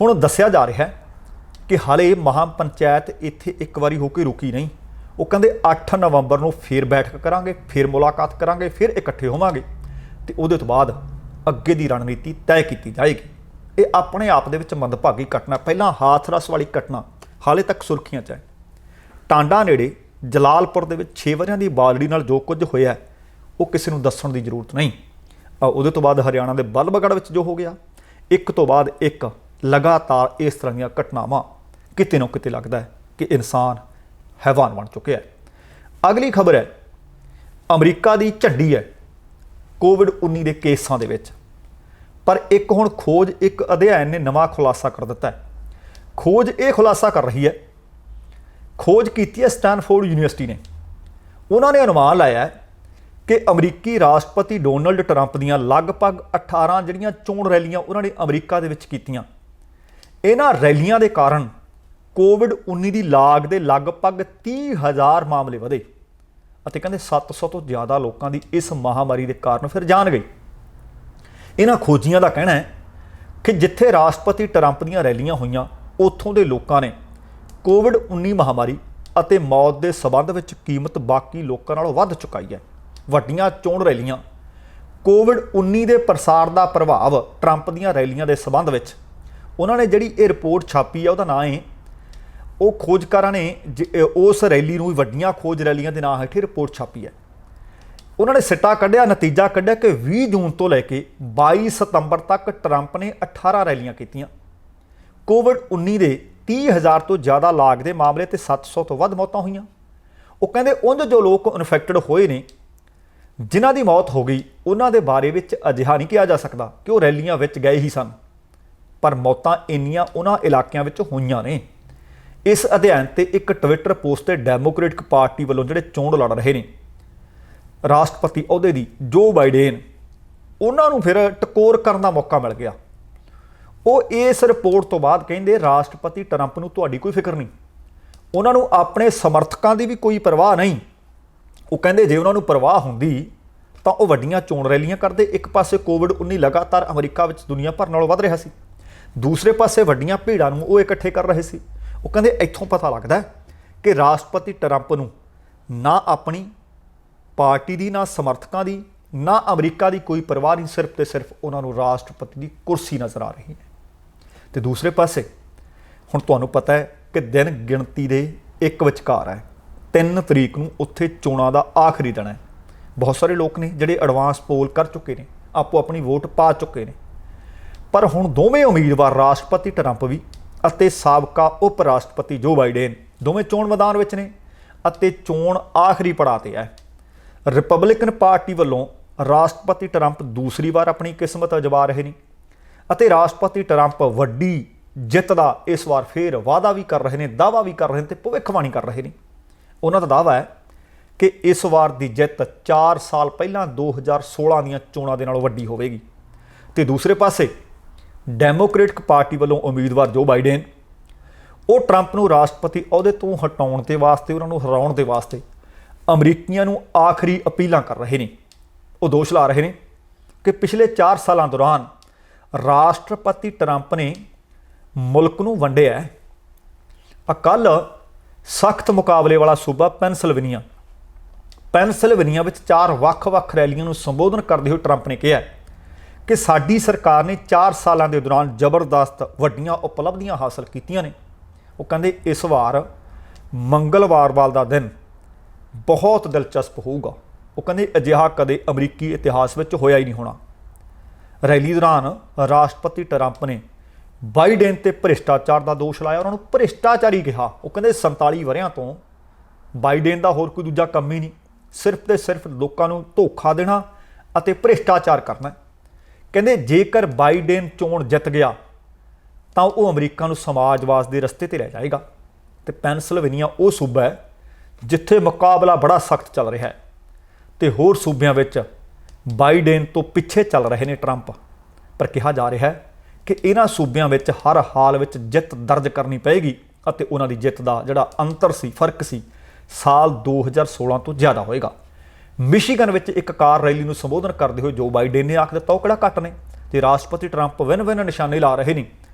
ਹੁਣ ਦੱਸਿਆ ਜਾ ਰਿਹਾ ਹੈ ਕਿ ਹਾਲੇ ਮਹਾਪੰਚਾਇਤ ਇੱਥੇ ਇੱਕ ਵਾਰੀ ਹੋ ਕੇ ਰੁਕੀ ਨਹੀਂ। ਉਹ ਕਹਿੰਦੇ 8 ਨਵੰਬਰ ਨੂੰ ਫਿਰ ਬੈਠਕ ਕਰਾਂਗੇ, ਫਿਰ ਮੁਲਾਕਾਤ ਕਰਾਂਗੇ, ਫਿਰ ਇਕੱਠੇ ਹੋਵਾਂਗੇ ਤੇ ਉਹਦੇ ਤੋਂ ਬਾਅਦ ਅੱਗੇ ਦੀ ਰਣਨੀਤੀ ਤੈਅ ਕੀਤੀ ਜਾਏਗੀ। ਇਹ ਆਪਣੇ ਆਪ ਦੇ ਵਿੱਚ ਮੰਦਭਾਗੀ ਘਟਨਾ, ਪਹਿਲਾਂ ਹਾਥਰਸ ਵਾਲੀ ਘਟਨਾ ਹਾਲੇ ਤੱਕ ਸੁਰਖੀਆਂ 'ਚ ਹੈ। ਟਾਂਡਾ ਨੇੜੇ ਜਲਾਲਪੁਰ ਦੇ ਵਿੱਚ 6 ਵਰ੍ਹਿਆਂ ਦੀ ਬਾਲੜੀ ਨਾਲ ਜੋ ਕੁਝ ਹੋਇਆ ਉਹ ਕਿਸੇ ਨੂੰ ਦੱਸਣ ਦੀ ਜ਼ਰੂਰਤ ਨਹੀਂ। ਉਹਦੇ ਤੋਂ ਬਾਅਦ ਹਰਿਆਣਾ ਦੇ ਬਲਬਗੜ੍ਹ ਵਿੱਚ ਜੋ ਹੋ ਗਿਆ, ਇੱਕ ਤੋਂ ਬਾਅਦ ਇੱਕ ਲਗਾਤਾਰ ਇਸ ਤਰ੍ਹਾਂ ਦੀਆਂ ਘਟਨਾਵਾਂ ਕਿਤੇ ਨਾ ਕਿਤੇ ਲੱਗਦਾ ਹੈ ਕਿ ਇਨਸਾਨ ਹੈਵਾਨ ਬਣ ਚੁੱਕਿਆ ਹੈ। ਅਗਲੀ ਖਬਰ ਹੈ, ਅਮਰੀਕਾ ਦੀ ਝੰਡੀ ਹੈ ਕੋਵਿਡ-19 ਦੇ ਕੇਸਾਂ ਦੇ ਵਿੱਚ। ਪਰ ਇੱਕ ਹੁਣ ਖੋਜ, ਇੱਕ ਅਧਿਐਨ ਨੇ ਨਵਾਂ ਖੁਲਾਸਾ ਕਰ ਦਿੱਤਾ ਹੈ। ਖੋਜ ਇਹ ਖੁਲਾਸਾ ਕਰ ਰਹੀ ਹੈ, ਖੋਜ ਕੀਤੀ ਹੈ ਸਟੈਨਫੋਰਡ ਯੂਨੀਵਰਸਿਟੀ ਨੇ। ਉਹਨਾਂ ਨੇ ਅਨੁਮਾਨ ਲਾਇਆ ਹੈ ਕਿ ਅਮਰੀਕੀ ਰਾਸ਼ਟਰਪਤੀ ਡੋਨਲਡ ਟਰੰਪ ਦੀਆਂ ਲਗਭਗ 18 ਜਿਹੜੀਆਂ ਚੋਣ ਰੈਲੀਆਂ ਉਹਨਾਂ ਨੇ ਅਮਰੀਕਾ ਦੇ ਵਿੱਚ ਕੀਤੀਆਂ, ਇਹਨਾਂ ਰੈਲੀਆਂ ਦੇ ਕਾਰਨ ਕੋਵਿਡ-19 ਦੀ ਲਾਗ ਦੇ ਲਗਭਗ 30,000 ਮਾਮਲੇ ਵਧੇ ਅਤੇ ਕਹਿੰਦੇ 700 ਤੋਂ ਜ਼ਿਆਦਾ ਲੋਕਾਂ ਦੀ ਇਸ ਮਹਾਮਾਰੀ ਦੇ ਕਾਰਨ ਫਿਰ ਜਾਨ ਗਈ। ਇਹਨਾਂ ਖੋਜੀਆਂ ਦਾ ਕਹਿਣਾ ਹੈ ਕਿ ਜਿੱਥੇ ਰਾਸ਼ਟਰਪਤੀ ਟਰੰਪ ਦੀਆਂ ਰੈਲੀਆਂ ਹੋਈਆਂ, ਉੱਥੋਂ ਦੇ ਲੋਕਾਂ ਨੇ ਕੋਵਿਡ-19 ਮਹਾਮਾਰੀ ਅਤੇ ਮੌਤ ਦੇ ਸਬੰਧ ਵਿੱਚ ਕੀਮਤ ਬਾਕੀ ਲੋਕਾਂ ਨਾਲੋਂ ਵੱਧ ਚੁਕਾਈ ਹੈ। ਵੱਡੀਆਂ ਚੋਣ ਰੈਲੀਆਂ, ਕੋਵਿਡ-19 ਦੇ ਪ੍ਰਸਾਰ ਦਾ ਪ੍ਰਭਾਵ ਟਰੰਪ ਦੀਆਂ ਰੈਲੀਆਂ ਦੇ ਸਬੰਧ ਵਿੱਚ ਉਹਨਾਂ ਨੇ ਜਿਹੜੀ ਇਹ ਰਿਪੋਰਟ ਛਾਪੀ ਹੈ, ਉਹਦਾ ਨਾਂ ਹੈ, ਉਹ ਖੋਜਕਾਰਾਂ ਨੇ ਉਸ ਰੈਲੀ ਨੂੰ ਵੱਡੀਆਂ ਖੋਜ ਰੈਲੀਆਂ ਦੇ ਨਾਂ ਹੇਠ ਰਿਪੋਰਟ ਛਾਪੀ ਹੈ। ਉਹਨਾਂ ਨੇ ਸਿੱਟਾ ਕੱਢਿਆ, ਨਤੀਜਾ ਕੱਢਿਆ ਕਿ 20 ਜੂਨ ਤੋਂ ਲੈ ਕੇ 22 ਸਤੰਬਰ ਤੱਕ ਟਰੰਪ ਨੇ 18 ਰੈਲੀਆਂ ਕੀਤੀਆਂ। ਕੋਵਿਡ-19 ਦੇ 30,000 ਤੋਂ ਜ਼ਿਆਦਾ ਲਾਗ ਦੇ ਮਾਮਲੇ ਤੇ 700 ਤੋਂ ਵੱਧ ਮੌਤਾਂ ਹੋਈਆਂ। ਉਹ ਕਹਿੰਦੇ ਉਂਝ ਜੋ ਲੋਕ ਇਨਫੈਕਟਡ ਹੋਏ ਨੇ, ਜਿਨ੍ਹਾਂ ਦੀ ਮੌਤ ਹੋ ਗਈ, ਉਹਨਾਂ ਦੇ ਬਾਰੇ ਵਿੱਚ ਅਜਿਹਾ ਨਹੀਂ ਕਿਹਾ ਜਾ ਸਕਦਾ ਕਿ ਉਹ ਰੈਲੀਆਂ ਵਿੱਚ ਗਏ ਹੀ ਸਨ, ਪਰ ਮੌਤਾਂ ਇੰਨੀਆਂ ਉਹਨਾਂ ਇਲਾਕਿਆਂ ਵਿੱਚ ਹੋਈਆਂ ਨੇ। ਇਸ ਅਧਿਐਨ ਤੇ ਇੱਕ ਟਵਿੱਟਰ ਪੋਸਟ ਤੇ ਡੈਮੋਕ੍ਰੇਟਿਕ ਪਾਰਟੀ ਵੱਲੋਂ ਜਿਹੜੇ ਚੋਣ ਲੜ ਰਹੇ ਨੇ ਰਾਸ਼ਟਰਪਤੀ ਅਹੁਦੇ ਦੀ, ਜੋ ਬਾਈਡਨ, ਉਹਨਾਂ ਨੂੰ ਫਿਰ ਟਕੋਰ ਕਰਨ ਦਾ ਮੌਕਾ ਮਿਲ ਗਿਆ। ਉਹ ਇਸ ਰਿਪੋਰਟ ਤੋਂ ਬਾਅਦ ਕਹਿੰਦੇ ਰਾਸ਼ਟਰਪਤੀ ਟਰੰਪ ਨੂੰ ਤੁਹਾਡੀ ਕੋਈ ਫਿਕਰ ਨਹੀਂ, ਉਹਨਾਂ ਨੂੰ ਆਪਣੇ ਸਮਰਥਕਾਂ ਦੀ ਵੀ ਕੋਈ ਪਰਵਾਹ ਨਹੀਂ। ਉਹ ਕਹਿੰਦੇ ਜੇ ਉਹਨਾਂ ਨੂੰ ਪਰਵਾਹ ਹੁੰਦੀ ਤਾਂ ਉਹ ਵੱਡੀਆਂ ਚੋਣ ਰੈਲੀਆਂ ਕਰਦੇ। ਇੱਕ ਪਾਸੇ ਕੋਵਿਡ-19 ਲਗਾਤਾਰ ਅਮਰੀਕਾ ਵਿੱਚ ਦੁਨੀਆ ਭਰ ਨਾਲੋਂ ਵੱਧ ਰਿਹਾ ਸੀ, ਦੂਸਰੇ ਪਾਸੇ ਵੱਡੀਆਂ ਭੀੜਾਂ ਨੂੰ ਉਹ ਇਕੱਠੇ ਕਰ ਰਹੇ ਸੀ। ਉਹ ਕਹਿੰਦੇ ਇੱਥੋਂ ਪਤਾ ਲੱਗਦਾ ਕਿ ਰਾਸ਼ਟਰਪਤੀ ਟਰੰਪ ਨੂੰ ਨਾ ਆਪਣੀ ਪਾਰਟੀ ਦੀ, ਨਾ ਸਮਰਥਕਾਂ ਦੀ, ਨਾ ਅਮਰੀਕਾ ਦੀ ਕੋਈ ਪਰਵਾਹ ਨਹੀਂ, ਸਿਰਫ ਤੇ ਸਿਰਫ ਉਹਨਾਂ ਨੂੰ ਰਾਸ਼ਟਰਪਤੀ ਦੀ ਕੁਰਸੀ ਨਜ਼ਰ ਆ ਰਹੀ ਹੈ। ਤੇ ਦੂਸਰੇ ਪਾਸੇ ਹੁਣ ਤੁਹਾਨੂੰ ਪਤਾ ਹੈ ਕਿ ਦਿਨ ਗਿਣਤੀ ਦੇ ਇੱਕ ਵਿਚਕਾਰ ਹੈ, 3 ਤਰੀਕ ਨੂੰ ਉੱਥੇ ਚੋਣਾਂ ਦਾ ਆਖਰੀ ਦਿਨ ਹੈ। ਬਹੁਤ ਸਾਰੇ ਲੋਕ ਨੇ ਜਿਹੜੇ ਐਡਵਾਂਸ ਪੋਲ ਕਰ ਚੁੱਕੇ ਨੇ, ਆਪੋ ਆਪਣੀ ਵੋਟ ਪਾ ਚੁੱਕੇ ਨੇ, ਪਰ ਹੁਣ ਦੋਵੇਂ ਉਮੀਦਵਾਰ ਰਾਸ਼ਟਰਪਤੀ ਟਰੰਪ ਵੀ ਅਤੇ ਸਾਬਕਾ ਉਪ ਰਾਸ਼ਟਰਪਤੀ ਜੋ ਬਾਈਡਨ ਦੋਵੇਂ ਚੋਣ ਮੈਦਾਨ ਵਿੱਚ ਨੇ ਅਤੇ ਚੋਣ ਆਖਰੀ ਪੜਾਅ ਤੇ ਹੈ। ਰਿਪਬਲਿਕਨ ਪਾਰਟੀ ਵੱਲੋਂ ਰਾਸ਼ਟਰਪਤੀ ਟਰੰਪ ਦੂਸਰੀ ਵਾਰ ਆਪਣੀ ਕਿਸਮਤ ਅਜਮਾ ਰਹੇ ਨੇ ਅਤੇ ਰਾਸ਼ਟਰਪਤੀ ਟਰੰਪ ਵੱਡੀ ਜਿੱਤ ਦਾ ਇਸ ਵਾਰ ਫੇਰ ਵਾਅਦਾ ਵੀ ਕਰ ਰਹੇ ਨੇ, ਦਾਅਵਾ ਵੀ ਕਰ ਰਹੇ ਨੇ ਤੇ ਭਵਿੱਖਬਾਣੀ ਕਰ ਰਹੇ ਨੇ। ਉਹਨਾਂ ਦਾ ਦਾਅਵਾ ਹੈ ਕਿ ਇਸ ਵਾਰ ਦੀ ਜਿੱਤ 4 ਸਾਲ ਪਹਿਲਾਂ 2016 ਦੀਆਂ ਚੋਣਾਂ ਦੇ ਨਾਲੋਂ ਵੱਡੀ ਹੋਵੇਗੀ। ਤੇ ਦੂਸਰੇ ਪਾਸੇ ਡੈਮੋਕ੍ਰੇਟਿਕ ਪਾਰਟੀ ਵੱਲੋਂ ਉਮੀਦਵਾਰ ਜੋ ਬਾਈਡਨ ਉਹ ਟਰੰਪ ਨੂੰ ਰਾਸ਼ਟਰਪਤੀ ਅਹੁਦੇ ਤੋਂ ਹਟਾਉਣ ਦੇ ਵਾਸਤੇ, ਉਹਨਾਂ ਨੂੰ ਹਰਾਉਣ ਦੇ ਵਾਸਤੇ ਅਮਰੀਕੀਆਂ ਨੂੰ ਆਖਰੀ ਅਪੀਲਾਂ ਕਰ ਰਹੇ ਨੇ। ਉਹ ਦੋਸ਼ ਲਾ ਰਹੇ ਨੇ ਕਿ ਪਿਛਲੇ 4 ਸਾਲਾਂ ਦੌਰਾਨ ਰਾਸ਼ਟਰਪਤੀ ਟਰੰਪ ਨੇ ਮੁਲਕ ਨੂੰ ਵੰਡਿਆ। ਕੱਲ੍ਹ ਸਖਤ ਮੁਕਾਬਲੇ ਵਾਲਾ ਸੂਬਾ ਪੈਨਸਿਲਵੇਨੀਆ ਵਿੱਚ 4 ਵੱਖ-ਵੱਖ ਰੈਲੀਆਂ ਨੂੰ ਸੰਬੋਧਨ ਕਰਦੇ ਹੋਏ ਟਰੰਪ ਨੇ ਕਿਹਾ ਕਿ ਸਾਡੀ ਸਰਕਾਰ ਨੇ 4 ਸਾਲਾਂ ਦੇ ਦੌਰਾਨ ਜ਼ਬਰਦਸਤ ਵੱਡੀਆਂ ਉਪਲਬਧੀਆਂ ਹਾਸਲ ਕੀਤੀਆਂ ਨੇ। ਉਹ ਕਹਿੰਦੇ ਇਸ ਵਾਰ ਮੰਗਲਵਾਰ ਦਾ ਦਿਨ ਬਹੁਤ ਦਿਲਚਸਪ ਹੋਊਗਾ। ਉਹ ਕਹਿੰਦੇ ਅਜਿਹਾ ਕਦੇ ਅਮਰੀਕੀ ਇਤਿਹਾਸ ਵਿੱਚ ਹੋਇਆ ਹੀ ਨਹੀਂ ਹੋਣਾ। ਰੈਲੀ ਦੌਰਾਨ ਰਾਸ਼ਟਰਪਤੀ ਟਰੰਪ ਨੇ ਬਾਈਡਨ ਤੇ ਭ੍ਰਿਸ਼ਟਾਚਾਰ ਦਾ ਦੋਸ਼ ਲਾਇਆ, ਉਹਨਾਂ ਨੂੰ ਭ੍ਰਿਸ਼ਟਾਚਾਰੀ ਕਿਹਾ। ਉਹ ਕਹਿੰਦੇ 47 ਵਰ੍ਹਿਆਂ ਤੋਂ ਬਾਈਡਨ ਦਾ ਹੋਰ ਕੋਈ ਦੂਜਾ ਕੰਮ ਹੀ ਨਹੀਂ, ਸਿਰਫ ਤੇ ਸਿਰਫ ਲੋਕਾਂ ਨੂੰ ਧੋਖਾ ਦੇਣਾ ਅਤੇ ਭ੍ਰਿਸ਼ਟਾਚਾਰ ਕਰਨਾ। ਕਹਿੰਦੇ ਜੇਕਰ ਬਾਈਡਨ ਚੋਣ ਜਿੱਤ ਗਿਆ ਤਾਂ ਉਹ ਅਮਰੀਕਾ ਨੂੰ ਸਮਾਜਵਾਦ ਦੇ ਰਸਤੇ ਤੇ ਲੈ ਜਾਏਗਾ। ਤੇ ਪੈਨਸਿਲਵੇਨੀਆ ਉਹ ਸੂਬਾ ਹੈ ਜਿੱਥੇ ਮੁਕਾਬਲਾ ਬੜਾ ਸਖਤ ਚੱਲ ਰਿਹਾ ਹੈ ਤੇ ਹੋਰ ਸੂਬਿਆਂ ਵਿੱਚ ਬਾਈਡਨ ਤੋਂ ਪਿੱਛੇ ਚੱਲ ਰਹੇ ਨੇ ਟਰੰਪ। ਪਰ ਕਿਹਾ ਜਾ ਰਿਹਾ ਹੈ ਕਿ ਇਹਨਾਂ ਸੂਬਿਆਂ ਵਿੱਚ ਹਰ ਹਾਲ ਵਿੱਚ ਜਿੱਤ ਦਰਜ ਕਰਨੀ ਪਏਗੀ ਅਤੇ ਉਹਨਾਂ ਦੀ ਜਿੱਤ ਦਾ ਜਿਹੜਾ ਅੰਤਰ ਸੀ, ਫਰਕ ਸੀ, ਸਾਲ 2016 ਤੋਂ ਜ਼ਿਆਦਾ ਹੋਏਗਾ। ਮਿਸ਼ੀਗਨ ਵਿੱਚ ਇੱਕ ਕਾਰ ਰੈਲੀ ਨੂੰ ਸੰਬੋਧਨ ਕਰਦੇ ਹੋਏ ਜੋ ਬਾਈਡਨ ਨੇ ਆਖ ਦਿੱਤਾ ਉਹ ਕਿਹੜਾ ਘੱਟ ਨੇ ਤੇ ਰਾਸ਼ਟਰਪਤੀ ਟਰੰਪ ਵਿਨ ਨਿਸ਼ਾਨੇ ਲਾ ਰਹੇ ਨੇ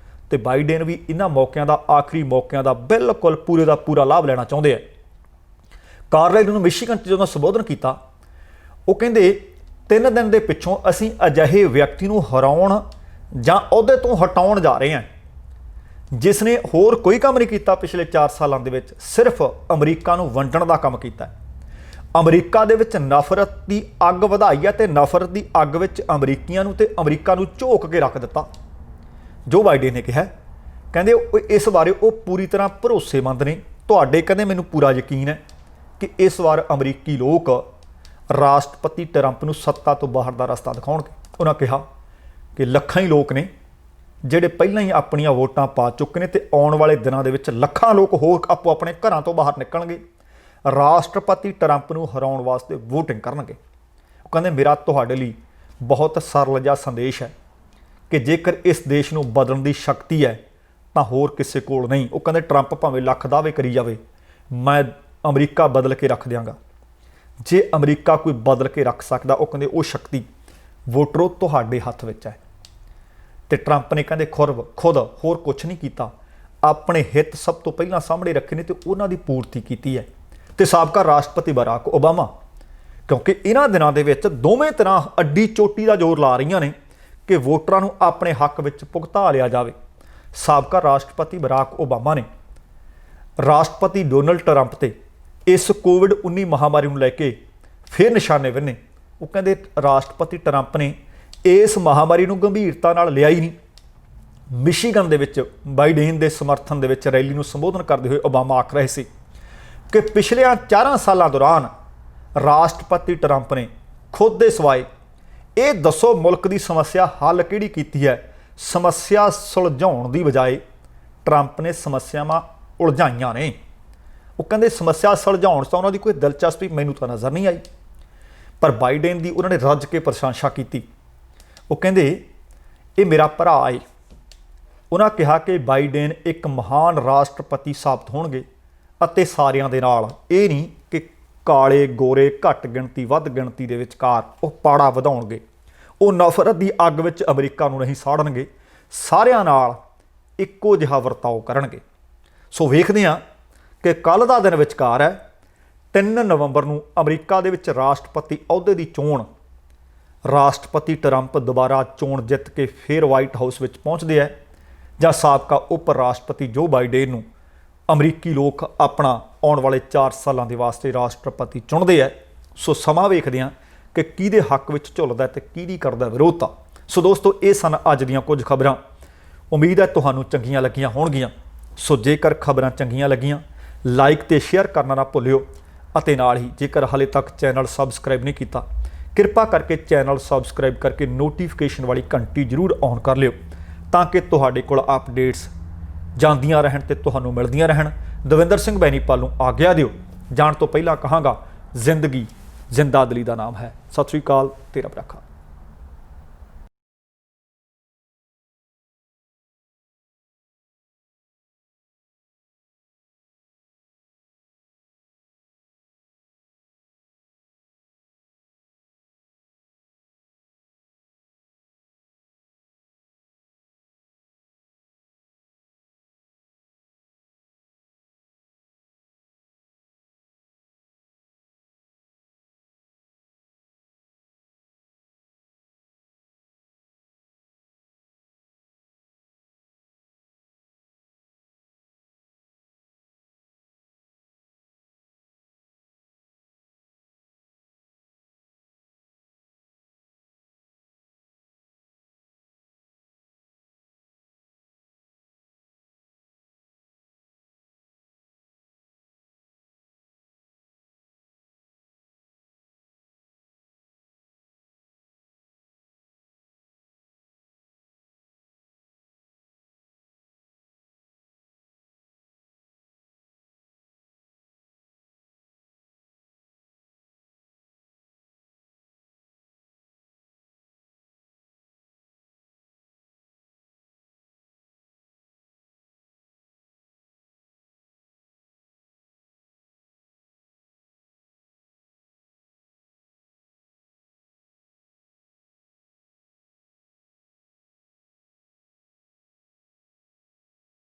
ਤੇ ਬਾਈਡਨ ਵੀ ਇਹਨਾਂ ਮੌਕਿਆਂ ਦਾ, ਆਖਰੀ ਮੌਕਿਆਂ ਦਾ ਬਿਲਕੁਲ ਪੂਰੇ ਦਾ ਪੂਰਾ ਲਾਭ ਲੈਣਾ ਚਾਹੁੰਦੇ ਆ। ਕਾਰ ਰੈਲੀ ਨੂੰ ਮਿਸ਼ੀਗਨ 'ਚ ਜਦੋਂ ਸੰਬੋਧਨ ਕੀਤਾ ਉਹ ਕਹਿੰਦੇ 3 ਦਿਨ ਦੇ ਪਿੱਛੋਂ ਅਸੀਂ ਅਜਿਹੇ ਵਿਅਕਤੀ ਨੂੰ ਹਰਾਉਣ ਜਾਂ ਅਹੁਦੇ ਤੋਂ ਹਟਾਉਣ ਜਾ ਰਹੇ ਹਾਂ ਜਿਸ ਨੇ ਹੋਰ ਕੋਈ ਕੰਮ ਨਹੀਂ ਕੀਤਾ ਪਿਛਲੇ 4 ਸਾਲਾਂ ਦੇ ਵਿੱਚ, ਸਿਰਫ ਅਮਰੀਕਾ ਨੂੰ ਵੰਡਣ ਦਾ ਕੰਮ ਕੀਤਾ। ਅਮਰੀਕਾ ਦੇ ਵਿੱਚ ਨਫ਼ਰਤ ਦੀ ਅੱਗ ਵਧਾਈ ਹੈ ਤੇ ਨਫ਼ਰਤ ਦੀ ਅੱਗ ਵਿੱਚ ਅਮਰੀਕੀਆਂ ਨੂੰ ਤੇ ਅਮਰੀਕਾ ਨੂੰ ਝੋਕ ਕੇ ਰੱਖ ਦਿੱਤਾ। ਜੋ ਬਾਈਡਨ ਨੇ ਕਿਹਾ, ਕਹਿੰਦੇ ਇਸ ਬਾਰੇ ਉਹ ਪੂਰੀ ਤਰ੍ਹਾਂ ਭਰੋਸੇਮੰਦ ਨੇ। ਤੁਹਾਡੇ ਕਹਿੰਦੇ ਮੈਨੂੰ ਪੂਰਾ ਯਕੀਨ ਹੈ ਕਿ ਇਸ ਵਾਰ ਅਮਰੀਕੀ ਲੋਕ ਰਾਸ਼ਟਰਪਤੀ ਟਰੰਪ ਨੂੰ ਸੱਤਾ ਤੋਂ ਬਾਹਰ ਦਾ ਰਸਤਾ ਦਿਖਾਉਣਗੇ। ਉਹਨਾਂ ਕਿਹਾ ਕਿ ਲੱਖਾਂ ਹੀ ਲੋਕ ਨੇ ਜਿਹੜੇ ਪਹਿਲਾਂ ਹੀ ਆਪਣੀਆਂ ਵੋਟਾਂ ਪਾ ਚੁੱਕੇ ਨੇ ਤੇ ਆਉਣ ਵਾਲੇ ਦਿਨਾਂ ਦੇ ਵਿੱਚ ਲੱਖਾਂ ਲੋਕ ਹੋਰ ਆਪੋ ਆਪਣੇ ਘਰਾਂ ਤੋਂ ਬਾਹਰ ਨਿਕਲਣਗੇ, ਰਾਸ਼ਟਰਪਤੀ ਟਰੰਪ ਨੂੰ ਹਰਾਉਣ ਵਾਸਤੇ ਵੋਟਿੰਗ ਕਰਨਗੇ। ਉਹ ਕਹਿੰਦੇ ਮੇਰਾ ਤੁਹਾਡੇ ਲਈ ਬਹੁਤ ਸਰਲ ਜਿਹਾ ਸੰਦੇਸ਼ ਹੈ ਕਿ ਜੇਕਰ ਇਸ ਦੇਸ਼ ਨੂੰ ਬਦਲਣ ਦੀ ਸ਼ਕਤੀ ਹੈ ਤਾਂ ਹੋਰ ਕਿਸੇ ਕੋਲ ਨਹੀਂ। ਉਹ ਕਹਿੰਦੇ ਟਰੰਪ ਭਾਵੇਂ ਲੱਖ ਦਾਅਵੇ ਕਰੀ ਜਾਵੇ, ਮੈਂ ਅਮਰੀਕਾ ਬਦਲ ਕੇ ਰੱਖ ਦਿਆਂਗਾ। ਜੇ ਅਮਰੀਕਾ ਕੋਈ ਬਦਲ ਕੇ ਰੱਖ ਸਕਦਾ, ਉਹ ਕਹਿੰਦੇ ਉਹ ਸ਼ਕਤੀ ਵੋਟਰੋ ਤੁਹਾਡੇ ਹੱਥ ਵਿੱਚ ਹੈ। ਤੇ ਟਰੰਪ ਨੇ ਕਹਿੰਦੇ ਖੁਦ ਹੋਰ ਕੁਝ ਨਹੀਂ ਕੀਤਾ, ਆਪਣੇ ਹਿੱਤ ਸਭ ਤੋਂ ਪਹਿਲਾਂ ਸਾਹਮਣੇ ਰੱਖੇ ਨੇ ਤੇ ਉਹਨਾਂ ਦੀ ਪੂਰਤੀ ਕੀਤੀ ਹੈ। ਤੇ ਸਾਬਕਾ ਰਾਸ਼ਟਰਪਤੀ ਬਰਾਕ ਓਬਾਮਾ, ਕਿਉਂਕਿ ਇਹਨਾਂ ਦਿਨਾਂ ਦੇ ਵਿੱਚ ਦੋਵੇਂ ਤਰ੍ਹਾਂ ਅੱਡੀ ਚੋਟੀ ਦਾ ਜ਼ੋਰ ਲਾ ਰਹੀਆਂ ਨੇ ਕਿ ਵੋਟਰਾਂ ਨੂੰ ਆਪਣੇ ਹੱਕ ਵਿੱਚ ਭੁਗਤਾ ਲਿਆ ਜਾਵੇ। ਸਾਬਕਾ ਰਾਸ਼ਟਰਪਤੀ ਬਰਾਕ ਓਬਾਮਾ ਨੇ ਰਾਸ਼ਟਰਪਤੀ ਡੋਨਲਡ ਟਰੰਪ ਤੇ ਇਸ ਕੋਵਿਡ-19 ਮਹਾਮਾਰੀ ਨੂੰ ਲੈ ਕੇ ਫਿਰ ਨਿਸ਼ਾਨੇ ਬੰਨੇ। ਉਹ ਕਹਿੰਦੇ ਰਾਸ਼ਟਰਪਤੀ ਟਰੰਪ ਨੇ ਇਸ ਮਹਾਮਾਰੀ ਨੂੰ ਗੰਭੀਰਤਾ ਨਾਲ ਲਿਆ ਹੀ ਨਹੀਂ। ਮਿਸ਼ੀਗਨ ਦੇ ਵਿੱਚ ਬਾਈਡਨ ਦੇ ਸਮਰਥਨ ਦੇ ਵਿੱਚ ਰੈਲੀ ਨੂੰ ਸੰਬੋਧਨ ਕਰਦੇ ਹੋਏ ਓਬਾਮਾ ਆਖ ਰਹੇ ਸੀ ਕਿ ਪਿਛਲੇ 4 ਸਾਲਾਂ ਦੌਰਾਨ ਰਾਸ਼ਟਰਪਤੀ ਟਰੰਪ ਨੇ ਖੁਦ ਦੇ ਸਿਵਾਏ ਇਹ ਦੱਸੋ ਮੁਲਕ ਦੀ ਸਮੱਸਿਆ ਹੱਲ ਕਿਹੜੀ ਕੀਤੀ ਹੈ। ਸਮੱਸਿਆ ਸੁਲਝਾਉਣ ਦੀ ਬਜਾਏ ਟਰੰਪ ਨੇ ਸਮੱਸਿਆਵਾਂ ਉਲਝਾਈਆਂ ਨੇ। ਉਹ ਕਹਿੰਦੇ ਸਮੱਸਿਆ ਸੁਲਝਾਉਣ 'ਚ ਤਾਂ ਉਹਨਾਂ ਦੀ ਕੋਈ ਦਿਲਚਸਪੀ ਮੈਨੂੰ ਤਾਂ ਨਜ਼ਰ ਨਹੀਂ ਆਈ, ਪਰ ਬਾਈਡਨ ਦੀ ਉਹਨਾਂ ਨੇ ਰੱਜ ਕੇ ਪ੍ਰਸ਼ੰਸਾ ਕੀਤੀ। ਉਹ ਕਹਿੰਦੇ ਇਹ ਮੇਰਾ ਭਰਾ ਹੈ। ਉਹਨਾਂ ਕਿਹਾ ਕਿ ਬਾਈਡਨ ਇੱਕ ਮਹਾਨ ਰਾਸ਼ਟਰਪਤੀ ਸਾਬਤ ਹੋਣਗੇ ਅਤੇ ਸਾਰਿਆਂ ਦੇ ਨਾਲ, ਇਹ ਨਹੀਂ ਕਿ ਕਾਲੇ ਗੋਰੇ ਘੱਟ ਗਿਣਤੀ ਵੱਧ ਗਿਣਤੀ ਦੇ ਵਿਚਕਾਰ ਉਹ ਪਾੜਾ ਵਧਾਉਣਗੇ। ਉਹ ਨਫ਼ਰਤ ਦੀ ਅੱਗ ਵਿੱਚ ਅਮਰੀਕਾ ਨੂੰ ਨਹੀਂ ਸਾੜਨਗੇ, ਸਾਰਿਆਂ ਨਾਲ ਇੱਕੋ ਜਿਹਾ ਵਰਤਾਓ ਕਰਨਗੇ। ਸੋ ਵੇਖਦੇ ਹਾਂ ਕਿ ਕੱਲ੍ਹ ਦਾ ਦਿਨ ਵਿਚਕਾਰ ਹੈ 3 ਨਵੰਬਰ ਨੂੰ ਅਮਰੀਕਾ ਦੇ ਵਿੱਚ ਰਾਸ਼ਟਰਪਤੀ ਅਹੁਦੇ ਦੀ ਚੋਣ। ਰਾਸ਼ਟਰਪਤੀ ਟਰੰਪ ਦੁਬਾਰਾ ਚੋਣ ਜਿੱਤ ਕੇ ਫਿਰ ਵਾਈਟ ਹਾਊਸ ਵਿੱਚ ਪਹੁੰਚਦੇ ਹੈ ਜਾਂ ਸਾਬਕਾ ਉਪ ਰਾਸ਼ਟਰਪਤੀ ਜੋ ਬਾਈਡਨ ਨੂੰ ਅਮਰੀਕੀ ਲੋਕ ਆਪਣਾ ਆਉਣ ਵਾਲੇ 4 ਸਾਲਾਂ ਦੇ ਵਾਸਤੇ ਰਾਸ਼ਟਰਪਤੀ ਚੁਣਦੇ ਹੈ। ਸੋ ਸਮਾਂ ਵੇਖਦੇ ਹਾਂ ਕਿ ਕਿਹਦੇ ਹੱਕ ਵਿੱਚ ਝੁੱਲਦਾ ਤੇ ਕਿਹਦੀ ਕਰਦਾ ਵਿਰੋਧਤਾ। ਸੋ ਦੋਸਤੋ, ਇਹ ਸਨ ਅੱਜ ਦੀਆਂ ਕੁਝ ਖਬਰਾਂ। ਉਮੀਦ ਹੈ ਤੁਹਾਨੂੰ ਚੰਗੀਆਂ ਲੱਗੀਆਂ ਹੋਣਗੀਆਂ। ਸੋ ਜੇਕਰ ਖਬਰਾਂ ਚੰਗੀਆਂ ਲੱਗੀਆਂ, ਲਾਈਕ ਤੇ ਸ਼ੇਅਰ ਕਰਨਾ ਨਾ ਭੁੱਲਿਓ ਅਤੇ ਨਾਲ ਹੀ ਜੇਕਰ ਹਾਲੇ ਤੱਕ ਚੈਨਲ ਸਬਸਕ੍ਰਾਈਬ ਨਹੀਂ ਕੀਤਾ, ਕਿਰਪਾ ਕਰਕੇ ਚੈਨਲ ਸਬਸਕ੍ਰਾਈਬ ਕਰਕੇ ਨੋਟੀਫਿਕੇਸ਼ਨ ਵਾਲੀ ਘੰਟੀ ਜ਼ਰੂਰ ਔਨ ਕਰ ਲਿਓ ਤਾਂ ਕਿ ਤੁਹਾਡੇ ਕੋਲ ਅਪਡੇਟਸ ਜਾਂਦੀਆਂ ਰਹਿਣ ਤੇ ਤੁਹਾਨੂੰ ਮਿਲਦੀਆਂ ਰਹਿਣ। ਦਵਿੰਦਰ ਸਿੰਘ ਬੈਨੀਪਾਲ ਨੂੰ ਆਗਿਆ ਦਿਓ। ਜਾਣ ਤੋਂ ਪਹਿਲਾਂ ਕਹਾਂਗਾ, ਜ਼ਿੰਦਗੀ ਜ਼ਿੰਦਾਦਲੀ ਦਾ ਨਾਮ ਹੈ। ਸਤਿ ਸ਼੍ਰੀ ਅਕਾਲ। ਤੇਰਾ ਭਰਾਖਾ।